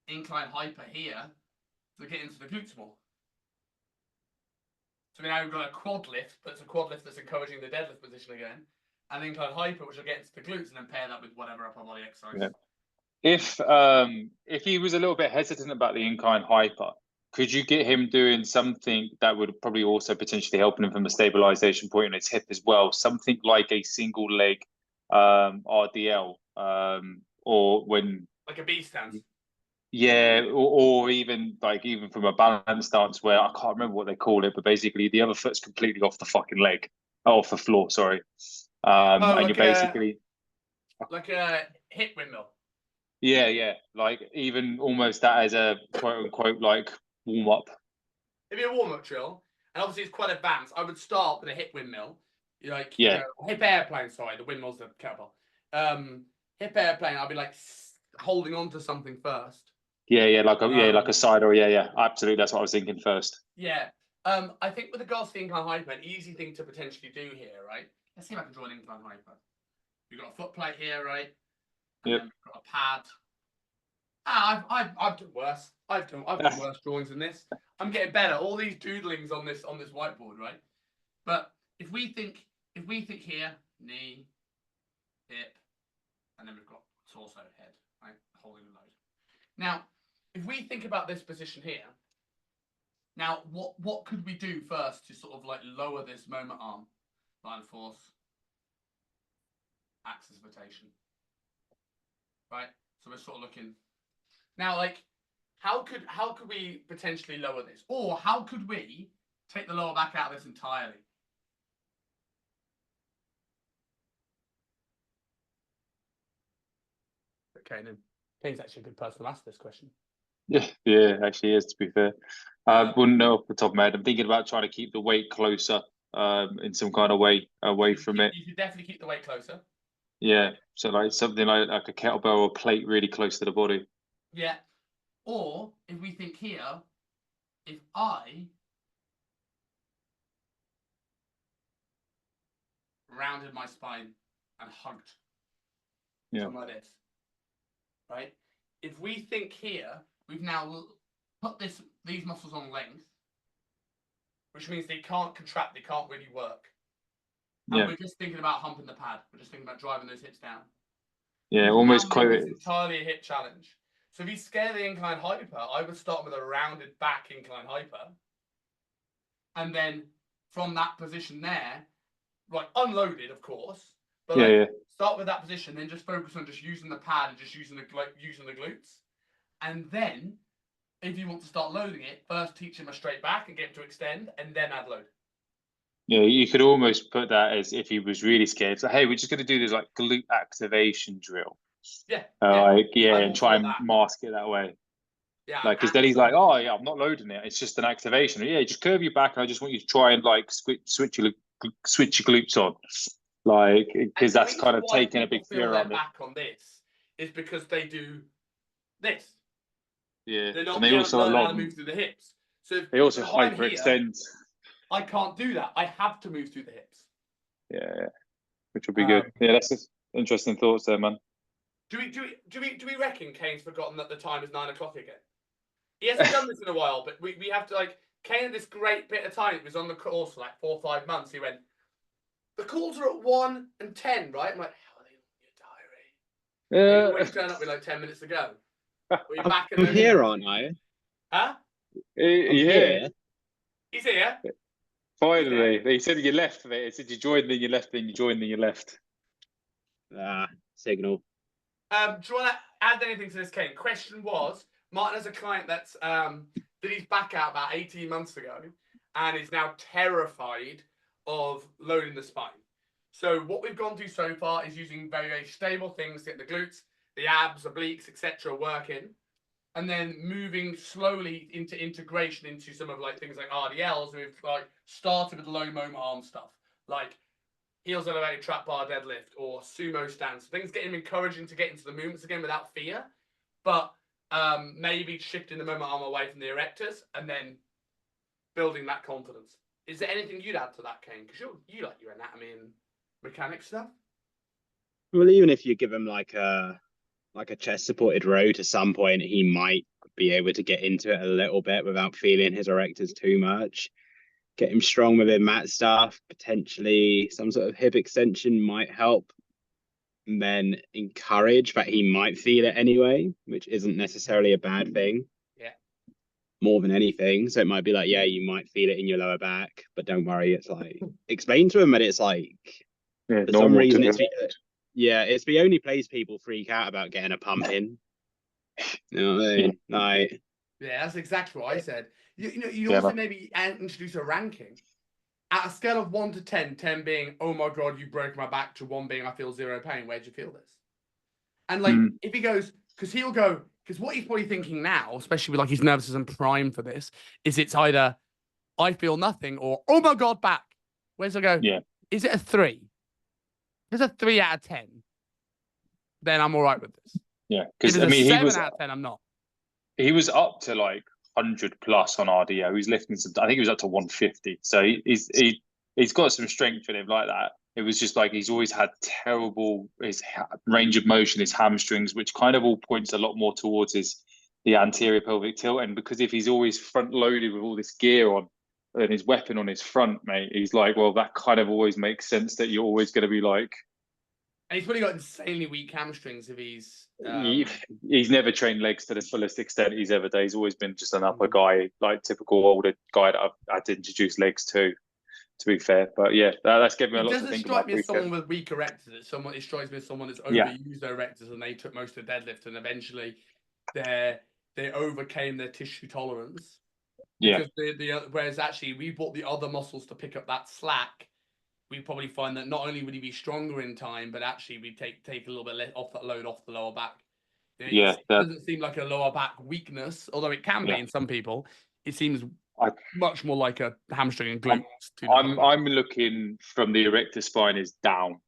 incline hyper here to get into the glutes more. So now we've got a quad lift, but it's a quad lift that's encouraging the deadlift position again, and then incline hyper, which will get into the glutes, and then pair that with whatever upper body exercise. Yeah. If he was a little bit hesitant about the incline hyper, could you get him doing something that would probably also potentially help him from a stabilization point on his hip as well? Something like a single leg RDL, or when like a B stance. Yeah, or even from a balance stance where I can't remember what they call it, but basically the other foot's completely off the fucking leg, off the floor. Sorry, and like you're basically like a hip windmill. yeah, like even almost that as a quote unquote like warm up. It'd be a warm up drill, and obviously it's quite advanced. I would start with a hip windmill, you Yeah. go, hip airplane. Sorry, the windmill's the kettlebell. Hip airplane. I'd be like holding on to something first. Yeah, like a side or yeah, absolutely. That's what I was thinking first. Yeah. I think with regards to the incline hyper, an easy thing to potentially do here, right? Let's see if I can draw an incline hyper. We've got a foot plate here, right? And Yep. then we've got a pad. I've done worse. I've done worse drawings than this. I'm getting better. All these doodlings on this whiteboard, right? But if we think here, knee, hip, and then we've got torso, head, right? Holding the load. Now, if we think about this position here, now what could we do first to sort of like lower this moment arm, line of force, axis of rotation, right? So we're sort of looking now, like how could we potentially lower this, or how could we take the lower back out of this entirely? Okay, then Kane's actually a good person to ask this question. Yeah, actually is, to be fair. I wouldn't know off the top of my head. I'm thinking about trying to keep the weight closer, in some kind of way away from it. You should definitely keep the weight closer. Yeah, so like something like a kettlebell or plate really close to the body. Yeah. Or if we think here, if I rounded my spine and hugged, something like this, right? If we think here, we've now put these muscles on length, which means they can't contract, they can't really work. And we're just thinking about humping the pad. We're just thinking about driving those hips down. Yeah, almost quite. It's entirely a hip challenge. So if you scale the incline hyper, I would start with a rounded back incline hyper. And then from that position there, right, unloaded, of course. But start with that position, then just focus on just using the pad and just using the glutes. And then, if you want to start loading it, first teach him a straight back and get him to extend, and then add load. Yeah, you could almost put that as if he was really scared. So, hey, we're just going to do this like glute activation drill. Yeah. And try and mask it that way. Yeah. Like, because then he's like, oh, yeah, I'm not loading it. It's just an activation. Yeah, just curve your back. And I just want you to try and like switch your glutes on. Like, because that's kind of taking a big fear on it. Back on this is because they do this. Yeah. They're not and they also learn how to move through the hips. So they also hyperextend. I can't do that. I have to move through the hips. Yeah, which would be good. Yeah, that's just interesting thoughts there, man. Do we reckon Kane's forgotten that the time is 9 o'clock again? He hasn't done this in a while, but we have to like Kane had this great bit of time. He was on the course for like 4 or 5 months. He went, the calls are at 1 and 10, right? I'm like, how are they on your diary? Yeah. When you turn up with like 10 minutes to go. We're back I'm here, aren't I? Huh? Yeah. He's here. Finally. They said you left, mate. They said you joined, then you left, then you joined, then you left. Signal. Do you want to add anything to this, Kane? Question was, Martin has a client that's did his back out about 18 months ago and is now terrified of loading the spine. So what we've gone through so far is using very, very stable things to get the glutes, the abs, obliques, etc. working, and then moving slowly into integration into some of like things like RDLs. We've like started with the low moment arm stuff, like heels elevated trap bar deadlift or sumo stance. Things get him encouraging to get into the movements again without fear, but maybe shifting the moment arm away from the erectors and then building that confidence. Is there anything you'd add to that, Kane? Because you like your anatomy and mechanics stuff. Well, even if you give him like a chest supported row, at some point he might be able to get into it a little bit without feeling his erectors too much. get him strong within mat stuff. Potentially some sort of hip extension might help. And then encourage that he might feel it anyway, which isn't necessarily a bad thing. Yeah. More than anything. So it might be like, yeah, you might feel it in your lower back, but don't worry. It's like, explain to him that it's like, Yeah, for some reason, to it's the only place people freak out about getting a pump in. You know what I mean? Like, Yeah, that's exactly what I said. You know, you Yeah, also man. maybe introduce a ranking. At a scale of 1 to 10, 10 being, oh my God, you broke my back, to 1 being, I feel zero pain. Where'd you feel this? And like, if he goes, because what he's probably thinking now, especially with like his nervous system primed for this, is it's either I feel nothing or, oh my God, back. Where's I go? Yeah. Is it a 3? If it's a 3 out of 10, then I'm all right with this. Yeah, If because it's I mean, a 7 out of 10, I'm not. he was up to like 100 plus on RDO. He's lifting some. I think he was up to 150. So he's got some strength in him like that. It was just like he's always had terrible range of motion, his hamstrings, which kind of all points a lot more towards the anterior pelvic tilt. And because if he's always front loaded with all this gear on and his weapon on his front, mate, he's like, well, that kind of always makes sense that you're always going to be like. And he's probably got insanely weak hamstrings if he's. He's never trained legs to the fullest extent he's ever done. He's always been just an upper guy, like typical older guy that I've had to introduce legs to be fair. But yeah, that's given me a lot to Doesn't think strike about. me as someone with weak erectors. It strikes me as someone that's overused their erectors and they took most of the deadlift and eventually they overcame their tissue tolerance. Because whereas actually we brought the other muscles to pick up that slack, we probably find that not only would he be stronger in time, but actually we take a little bit off that load off the lower back. It doesn't seem like a lower back weakness, although it can be in some people. It seems much more like a hamstring and glutes. I'm looking from the erector spine is down.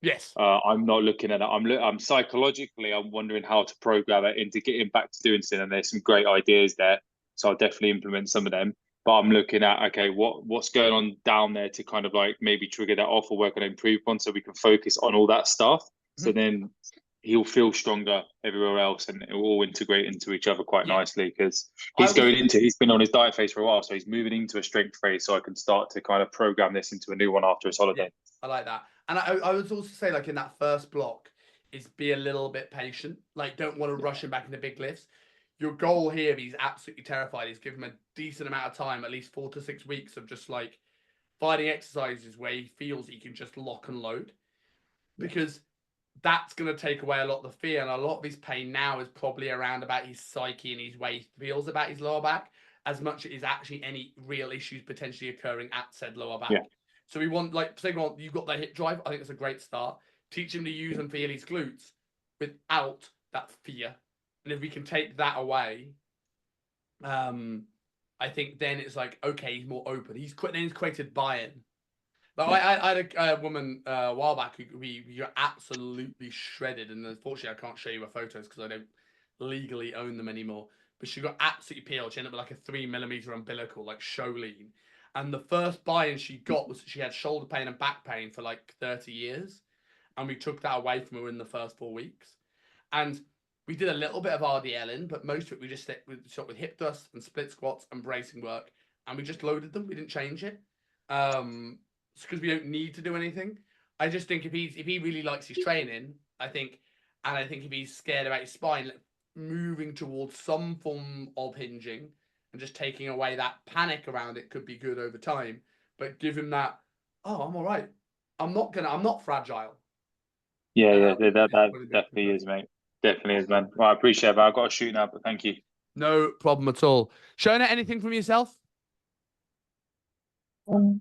Yes. I'm not looking at it. I'm psychologically, I'm wondering how to program it into getting back to doing something. And there's some great ideas there. So I'll definitely implement some of them. But I'm looking at, okay, what's going on down there to kind of like maybe trigger that off or work on improvement so we can focus on all that stuff. So then he'll feel stronger everywhere else and it will all integrate into each other quite nicely because he's been on his diet phase for a while. So he's moving into a strength phase. So I can start to kind of program this into a new one after his holiday. Yeah, I like that. And I would also say, like in that first block, is be a little bit patient. Like, don't want to rush him back into big lifts. Your goal here, if he's absolutely terrified, is give him a decent amount of time, at least 4 to 6 weeks of just like finding exercises where he feels he can just lock and load. Because that's going to take away a lot of the fear. And a lot of his pain now is probably around about his psyche and his way he feels about his lower back, as much as actually any real issues potentially occurring at said lower back. Yeah. So we want, like, say, you've got the hip drive. I think that's a great start. Teach him to use and feel his glutes without that fear. And if we can take that away, I think then it's like, okay, he's more open. He's created buy-in. But I had a woman a while back who we got absolutely shredded. And unfortunately, I can't show you her photos because I don't legally own them anymore. But she got absolutely peeled. She ended up with like a 3 millimeter umbilical, like show lean. And the first buy-in she got was she had shoulder pain and back pain for like 30 years. And we took that away from her in the first 4 weeks. And we did a little bit of RDLing, but most of it we just stuck with hip thrust and split squats and bracing work. And we just loaded them. We didn't change it. Because we don't need to do anything. I just think if he really likes his training, I think if he's scared about his spine, moving towards some form of hinging and just taking away that panic around it could be good over time. But give him that, oh, I'm all right. I'm not fragile. Yeah, that definitely is, mate. Definitely is, man. Well, I appreciate it, but I've got to shoot now, but thank you. No problem at all. Shona, anything from yourself? No,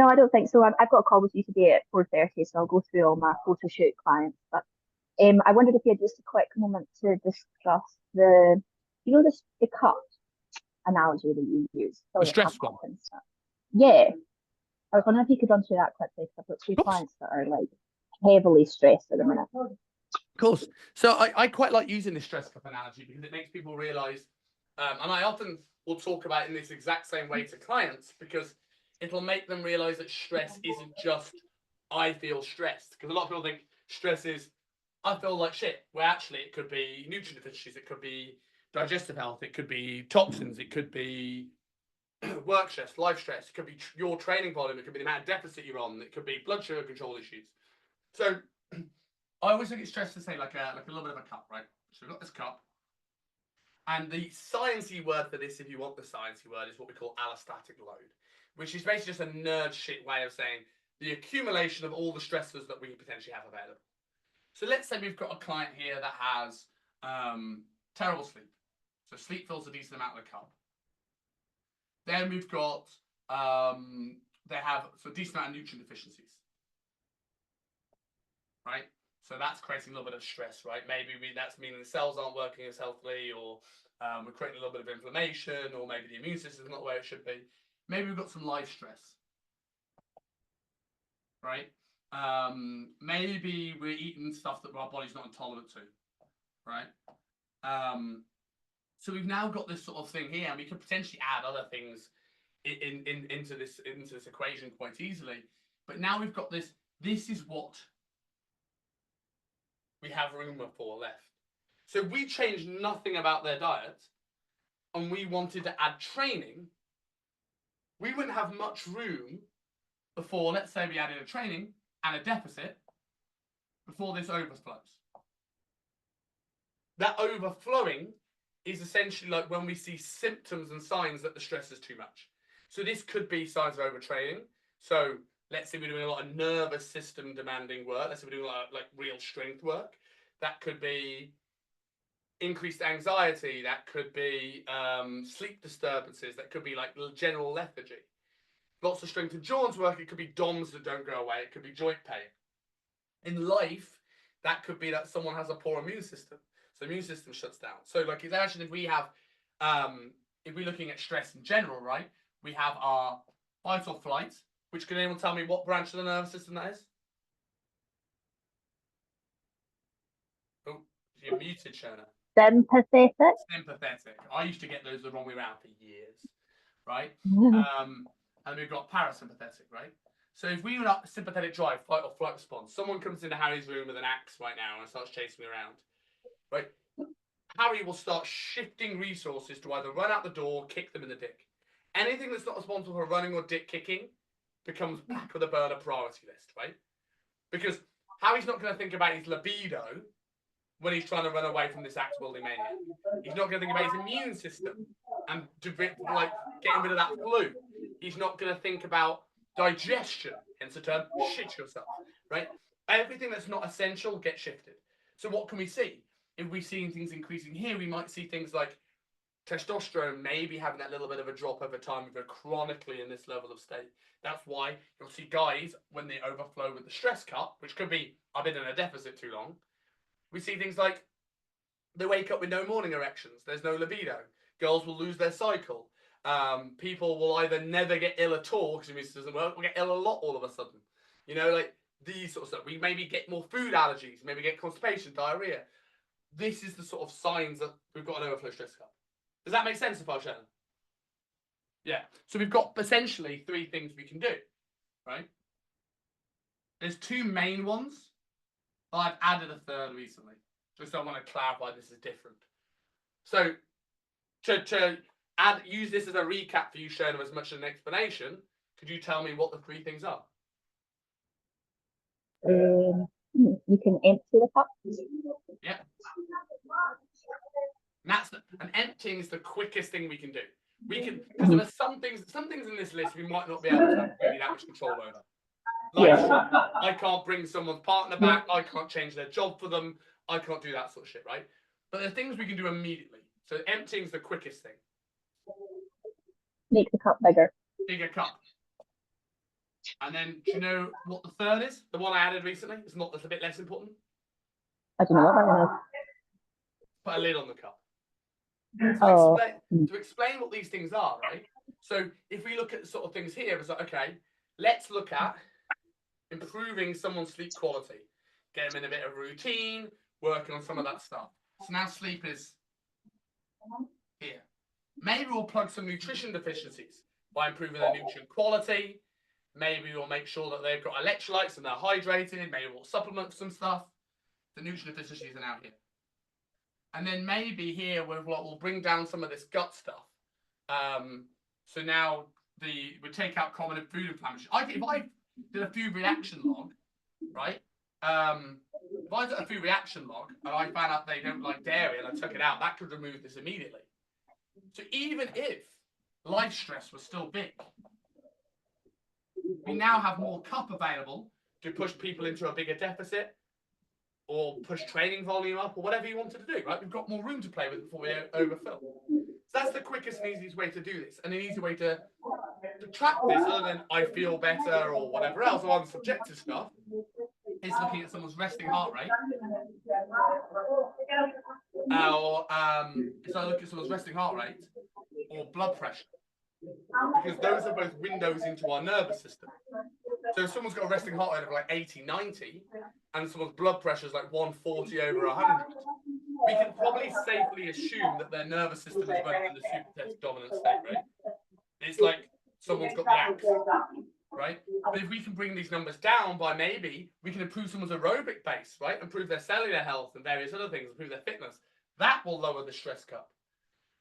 I don't think so. I've got a call with you today at 4:30, so I'll go through all my photo shoot clients. But I wondered if you had just a quick moment to discuss the cut analogy that you use. The stress one. Yeah. I was wondering if you could run through that quickly because I've got 2 clients that are like heavily stressed at the minute. Of course. So I quite like using the stress cup analogy because it makes people realize, and I often will talk about it in this exact same way to clients because it'll make them realize that stress isn't just I feel stressed. Because a lot of people think stress is I feel like shit. Where actually it could be nutrient deficiencies, it could be digestive health, it could be toxins, it could be work stress, life stress. It could be your training volume. It could be the amount of deficit you're on. It could be blood sugar control issues. So I always think it's stress to say like a little bit of a cup, right? So we've got this cup. And the sciencey word for this, if you want the sciencey word, is what we call allostatic load, which is basically just a nerd shit way of saying the accumulation of all the stressors that we potentially have available. So let's say we've got a client here that has terrible sleep. So sleep fills a decent amount of the cup. Then we've got, they have a decent amount of nutrient deficiencies, right? So that's creating a little bit of stress, right? Maybe that's meaning the cells aren't working as healthily, or we're creating a little bit of inflammation, or maybe the immune system's not where it should be. Maybe we've got some life stress, right? Maybe we're eating stuff that our body's not intolerant to, right? So we've now got this sort of thing here, and we could potentially add other things into this equation quite easily. But now we've got this. This is what we have room for left. So if we changed nothing about their diet, and we wanted to add training, we wouldn't have much room before, let's say we added a training and a deficit, before this overflows. That overflowing is essentially like when we see symptoms and signs that the stress is too much. So this could be signs of overtraining. So let's say we're doing a lot of nervous system demanding work. Let's say we're doing a lot of like real strength work. That could be increased anxiety. That could be sleep disturbances. That could be like general lethargy. Lots of strength endurance work. It could be DOMs that don't go away. It could be joint pain. In life, that could be that someone has a poor immune system. So the immune system shuts down. So like imagine if we have, if we're looking at stress in general, right? We have our fight or flight, which can anyone tell me what branch of the nervous system that is? Oh, you're muted, Shona. Sympathetic. Sympathetic. I used to get those the wrong way around for years, right? And we've got parasympathetic, right? So if we were up sympathetic drive, fight or flight response, someone comes into Harry's room with an axe right now and starts chasing me around, right? Harry will start shifting resources to either run out the door or kick them in the dick. Anything that's not responsible for running or dick kicking becomes back of the burner priority list, right? Because Harry's not going to think about his libido when he's trying to run away from this axe-wielding maniac. He's not going to think about his immune system and like getting rid of that flu. He's not going to think about digestion, hence the term shit yourself, right? Everything that's not essential gets shifted. So what can we see? If we're seeing things increasing here, we might see things like testosterone maybe having that little bit of a drop over time if they're chronically in this level of state. That's why you'll see guys, when they overflow with the stress cut, which could be, I've been in a deficit too long, we see things like they wake up with no morning erections, there's no libido, girls will lose their cycle, people will either never get ill at all because it doesn't work, or get ill a lot all of a sudden. You know, like these sort of stuff. We maybe get more food allergies, maybe get constipation, diarrhea. This is the sort of signs that we've got an overflow stress cup. Does that make sense so far, Shannon? Yeah. So we've got essentially 3 things we can do, right? There's 2 main ones. I've added a third recently. Just I want to clarify this is different. So to use this as a recap for you, Shannon, as much as an explanation, could you tell me what the 3 things are? You can empty the cup. Yeah. And emptying is the quickest thing we can do. We can, because there are some things in this list we might not be able to have really that much control over. Like, I can't bring someone's partner back. I can't change their job for them. I can't do that sort of shit, right? But there are things we can do immediately. So emptying is the quickest thing. Make the cup bigger. Bigger cup. And then, do you know what the third is? The one I added recently? That's a bit less important. I don't know what that is. Put a lid on the cup. To explain what these things are, right? So if we look at the sort of things here, it's like, okay, let's look at improving someone's sleep quality. Get them in a bit of routine, working on some of that stuff. So now sleep is here. Maybe we'll plug some nutrition deficiencies by improving their nutrient quality. Maybe we'll make sure that they've got electrolytes and they're hydrated. Maybe we'll supplement some stuff. The nutrient deficiencies are now here. And then maybe here we'll bring down some of this gut stuff. So now we take out common food inflammation. If I did a food reaction log, right? If I did a food reaction log and I found out they don't like dairy and I took it out, that could remove this immediately. So even if life stress was still big, we now have more cup available to push people into a bigger deficit or push training volume up or whatever you wanted to do, right? We've got more room to play with before we overfill. So that's the quickest and easiest way to do this. And an easy way to track this, other than I feel better or whatever else, or other subjective stuff, is looking at someone's resting heart rate. Or so I look at someone's resting heart rate or blood pressure, because those are both windows into our nervous system. So if someone's got a resting heart rate of like 80, 90, and someone's blood pressure is like 140 over 100, we can probably safely assume that their nervous system is running in the sympathetic dominant state, right? It's like someone's got the axe, right? But if we can bring these numbers down by maybe, we can improve someone's aerobic base, right? Improve their cellular health and various other things, improve their fitness. That will lower the stress cup,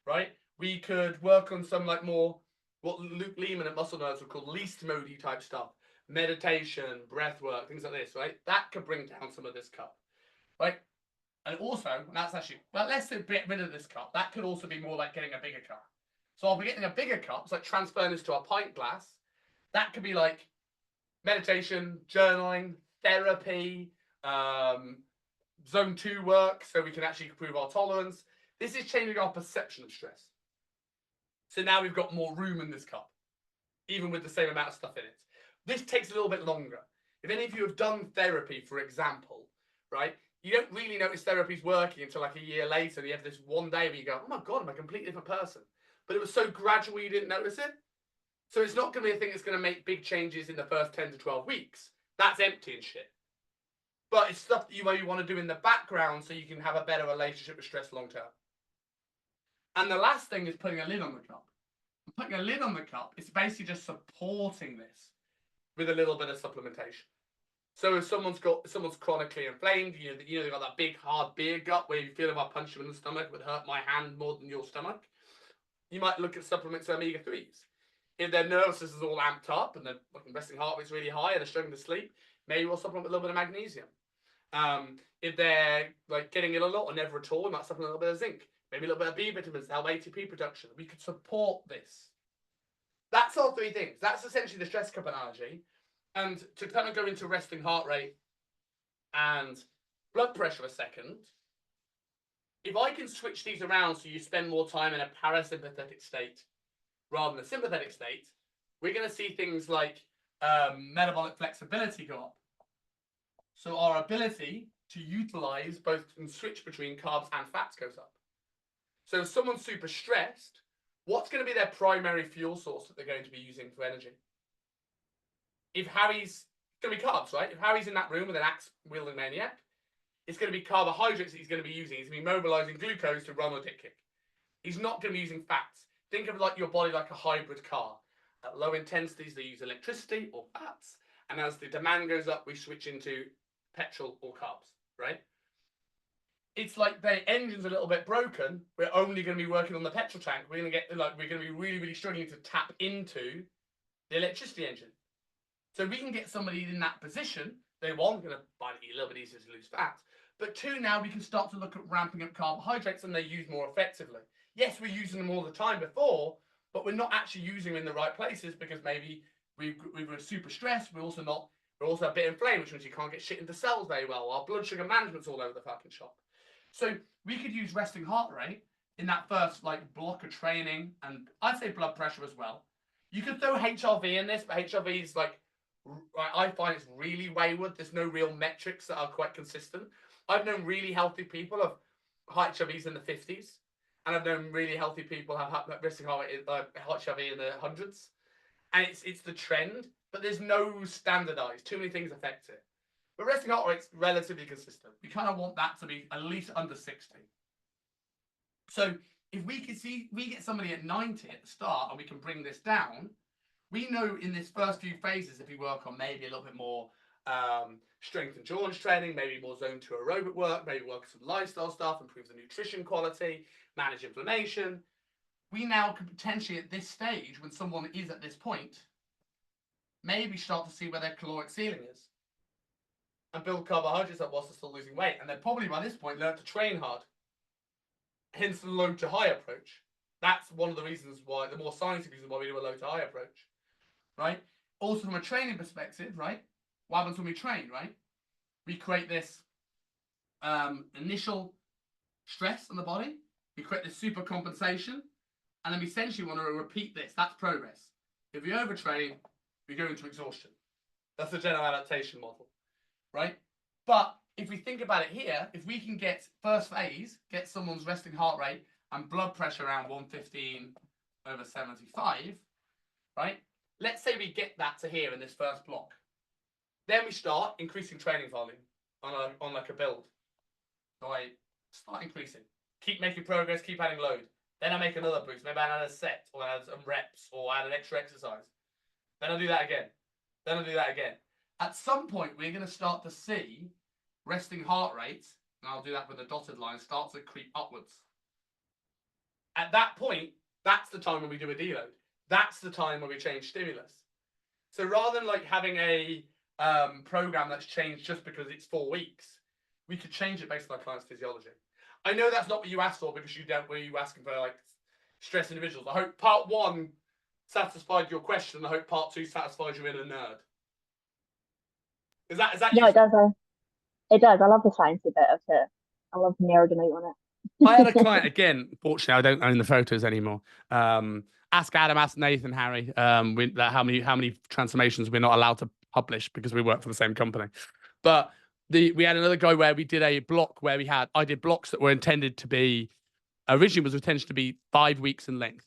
right? We could work on some like more, what Luke Lehman at Muscle Nerds would call least mode type stuff. Meditation, breath work, things like this, right? That could bring down some of this cup, right? And also, that's actually, well, let's get rid of this cup. That could also be more like getting a bigger cup. So if we're getting a bigger cup, it's like transferring this to a pint glass. That could be like meditation, journaling, therapy, zone 2 work, so we can actually improve our tolerance. This is changing our perception of stress. So now we've got more room in this cup, even with the same amount of stuff in it. This takes a little bit longer. If any of you have done therapy, for example, right, you don't really notice therapy's working until like a year later. And you have this one day where you go, oh my God, I'm a completely different person. But it was so gradual you didn't notice it. So it's not going to be a thing that's going to make big changes in the first 10 to 12 weeks. That's empty and shit. But it's stuff that you maybe want to do in the background so you can have a better relationship with stress long term. And the last thing is putting a lid on the cup. Putting a lid on the cup is basically just supporting this with a little bit of supplementation. So if someone's chronically inflamed, you know they've got that big hard beer gut where you feel if I punch you in the stomach, it would hurt my hand more than your stomach. You might look at supplements of omega-3s. If their nervous system is all amped up and their resting heart rate's really high and they're struggling to sleep, maybe we'll supplement with a little bit of magnesium. If they're like getting ill a lot or never at all, we might supplement a little bit of zinc. Maybe a little bit of B vitamins to help ATP production. We could support this. That's all 3 things. That's essentially the stress cup analogy. And to kind of go into resting heart rate and blood pressure a second, if I can switch these around so you spend more time in a parasympathetic state rather than a sympathetic state, we're going to see things like metabolic flexibility go up. So our ability to utilize both and switch between carbs and fats goes up. So if someone's super stressed, what's going to be their primary fuel source that they're going to be using for energy? If Harry's going to be carbs, right? If Harry's in that room with an axe-wielding maniac, it's going to be carbohydrates that he's going to be using. He's going to be mobilizing glucose to run or dip kick. He's not going to be using fats. Think of like your body like a hybrid car. At low intensities, they use electricity or fats. And as the demand goes up, we switch into petrol or carbs, right? It's like the engine's a little bit broken. We're only going to be working on the petrol tank. We're going to be really, really struggling to tap into the electricity engine. So we can get somebody in that position. They want going to find it a little bit easier to lose fats. But 2, now we can start to look at ramping up carbohydrates and they're used more effectively. Yes, we're using them all the time before, but we're not actually using them in the right places because maybe we were super stressed. We're also a bit inflamed, which means you can't get shit into cells very well. Our blood sugar management's all over the fucking shop. So we could use resting heart rate in that first like block of training, and I'd say blood pressure as well. You could throw HRV in this, but HRV is like, I find it's really wayward. There's no real metrics that are quite consistent. I've known really healthy people of HRVs in the 50s, and I've known really healthy people have resting heart rate HRV in the hundreds. And it's the trend, but there's no standardized. Too many things affect it. But resting heart rate's relatively consistent. We kind of want that to be at least under 60. So if we get somebody at 90 at the start and we can bring this down, we know in this first few phases, if we work on maybe a little bit more strength and endurance training, maybe more zone 2 aerobic work, maybe work some lifestyle stuff, improve the nutrition quality, manage inflammation, we now could potentially at this stage, when someone is at this point, maybe start to see where their caloric ceiling is and build carbohydrates up whilst they're still losing weight. And they're probably by this point learn to train hard. Hence the low to high approach. That's one of the reasons why, the more scientific reasons why we do a low to high approach, right? Also from a training perspective, right? What happens when we train, right? We create this initial stress on the body. We create this super compensation. And then we essentially want to repeat this. That's progress. If we overtrain, we go into exhaustion. That's the general adaptation model, right? But if we think about it here, if we can get first phase, get someone's resting heart rate and blood pressure around 115/75, right? Let's say we get that to here in this first block. Then we start increasing training volume on like a build. So I start increasing, keep making progress, keep adding load. Then I make another boost. Maybe I add a set or add some reps or add an extra exercise. Then I do that again. Then I do that again. At some point, we're going to start to see resting heart rates, and I'll do that with a dotted line, start to creep upwards. At that point, that's the time when we do a deload. That's the time when we change stimulus. So rather than like having a program that's changed just because it's 4 weeks, we could change it based on our client's physiology. I know that's not what you asked for because were you asking for like stress individuals. I hope part 1 satisfied your question. I hope part 2 satisfies your inner nerd. Is that No, useful? it does. It does. I love the sciencey bit of it. I love nerding out on it. I had a client again. Fortunately, I don't own the photos anymore. Ask Adam, ask Nathan, Harry. How many transformations we're not allowed to publish because we work for the same company. But we had another guy where we did a block where I did blocks that were intended to be originally was intended to be 5 weeks in length.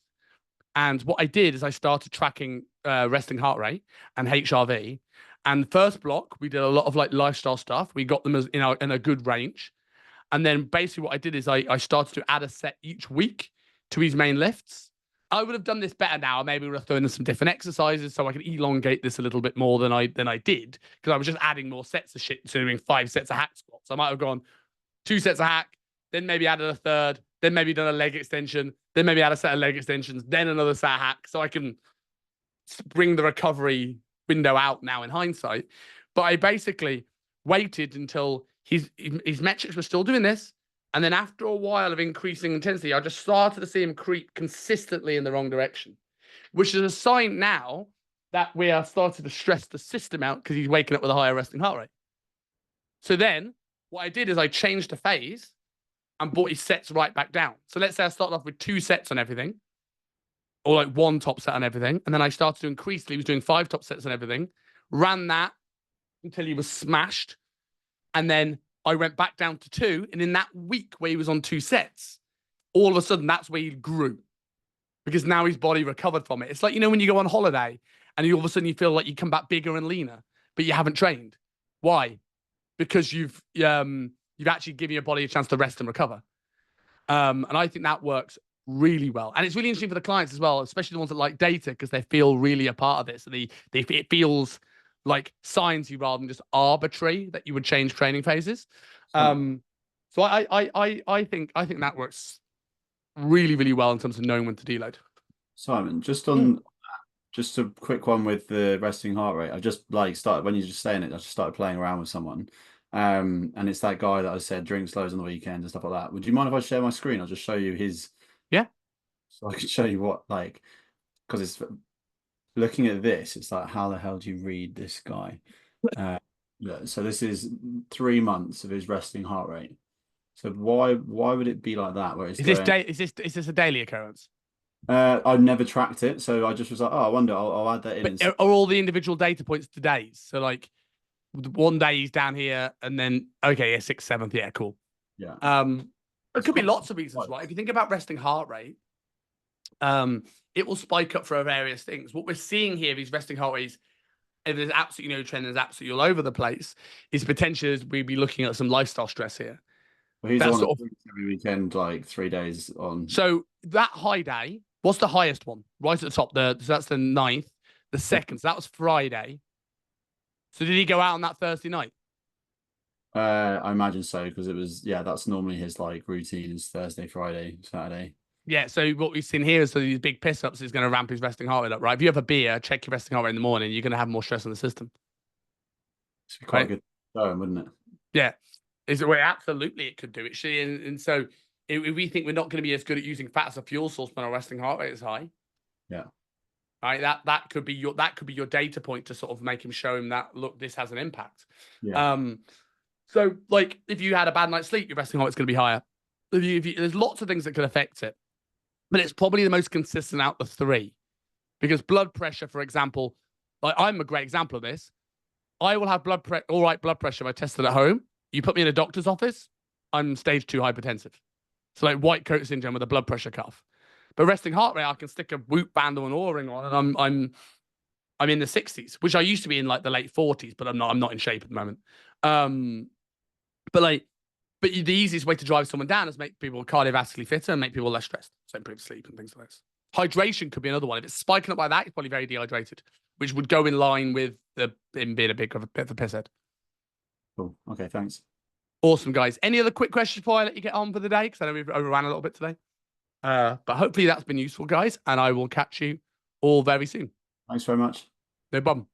And what I did is I started tracking resting heart rate and HRV. And the first block, we did a lot of like lifestyle stuff. We got them in a good range. And then basically what I did is I started to add a set each week to his main lifts. I would have done this better now. Maybe we would have thrown in some different exercises so I could elongate this a little bit more than I did, because I was just adding more sets of shit, so doing 5 sets of hack squats. I might have gone 2 sets of hack, then maybe added a third, then maybe done a leg extension, then maybe add a set of leg extensions, then another set of hack, so I can bring the recovery window out now in hindsight. But I basically waited until his metrics were still doing this. And then after a while of increasing intensity, I just started to see him creep consistently in the wrong direction, which is a sign now that we are starting to stress the system out because he's waking up with a higher resting heart rate. So then what I did is I changed the phase and brought his sets right back down. So let's say I started off with 2 sets on everything, or like 1 top set on everything. And then I started to increase. He was doing 5 top sets on everything, ran that until he was smashed. And then I went back down to 2. And in that week where he was on 2 sets, all of a sudden that's where he grew, because now his body recovered from it. It's like, when you go on holiday and all of a sudden you feel like you come back bigger and leaner, but you haven't trained. Why? Because you've actually given your body a chance to rest and recover. And I think that works really well. And it's really interesting for the clients as well, especially the ones that like data, because they feel really a part of this. So it feels like sciencey rather than just arbitrary that you would change training phases. So I think that works really, really well in terms of knowing when to deload. Simon, just a quick one with the resting heart rate. I just started when you were just saying it. I just started playing around with someone, and it's that guy that I said drinks loads on the weekend and stuff like that. Would you mind if I share my screen? I'll just show you his. Yeah. So I can show you what because it's looking at this. It's like, how the hell do you read this guy? Yeah. So this is 3 months of his resting heart rate. So why would it be like that? Where it's is this a daily occurrence? I've never tracked it, so I just was like, oh, I wonder. I'll add that in. But are all the individual data points to days? So like, one day he's down here, and then okay, yeah, 6th, 7th, yeah, cool. Yeah. It could be lots of reasons, right? If you think about resting heart rate, it will spike up for various things. What we're seeing here, these resting heart rates, if there's absolutely no trend, there's absolutely all over the place, is potentially we'd be looking at some lifestyle stress here. Well, he's on every weekend, like 3 days on. So that high day, what's the highest one? Right at the top, so that's the 9th. The 2nd, so that was Friday. So did he go out on that Thursday night? I imagine so, because it was, that's normally his like routine is Thursday, Friday, Saturday. Yeah, so what we've seen here is these big piss ups is going to ramp his resting heart rate up, right? If you have a beer, check your resting heart rate in the morning, you're going to have more stress on the system. It's quite Right. a good going, wouldn't it? Yeah, is it? Well, absolutely, it could do it. And so if we think we're not going to be as good at using fat as a fuel source when our resting heart rate is high, Yeah. right? That could be your data point to sort of make him show him that look, this has an impact. Yeah. So like if you had a bad night's sleep, your resting heart rate's going to be higher. If you, there's lots of things that could affect it, but it's probably the most consistent out of the three, because blood pressure, for example, like I'm a great example of this. I will have all right blood pressure if I tested at home. You put me in a doctor's office, I'm stage 2 hypertensive. So like white coat syndrome with a blood pressure cuff. But resting heart rate, I can stick a Whoop band or an O-ring on, and I'm in the 60s, which I used to be in like the late 40s, but I'm not in shape at the moment. But the easiest way to drive someone down is make people cardiovascularly fitter and make people less stressed. So improve sleep and things like this. Hydration could be another one. If it's spiking up like that, it's probably very dehydrated, which would go in line with him being a bit of a pisshead. Cool. Okay, thanks. Awesome, guys. Any other quick questions before I let you get on for the day? Because I know we've overran a little bit today. But hopefully that's been useful, guys. And I will catch you all very soon. Thanks very much. No problem.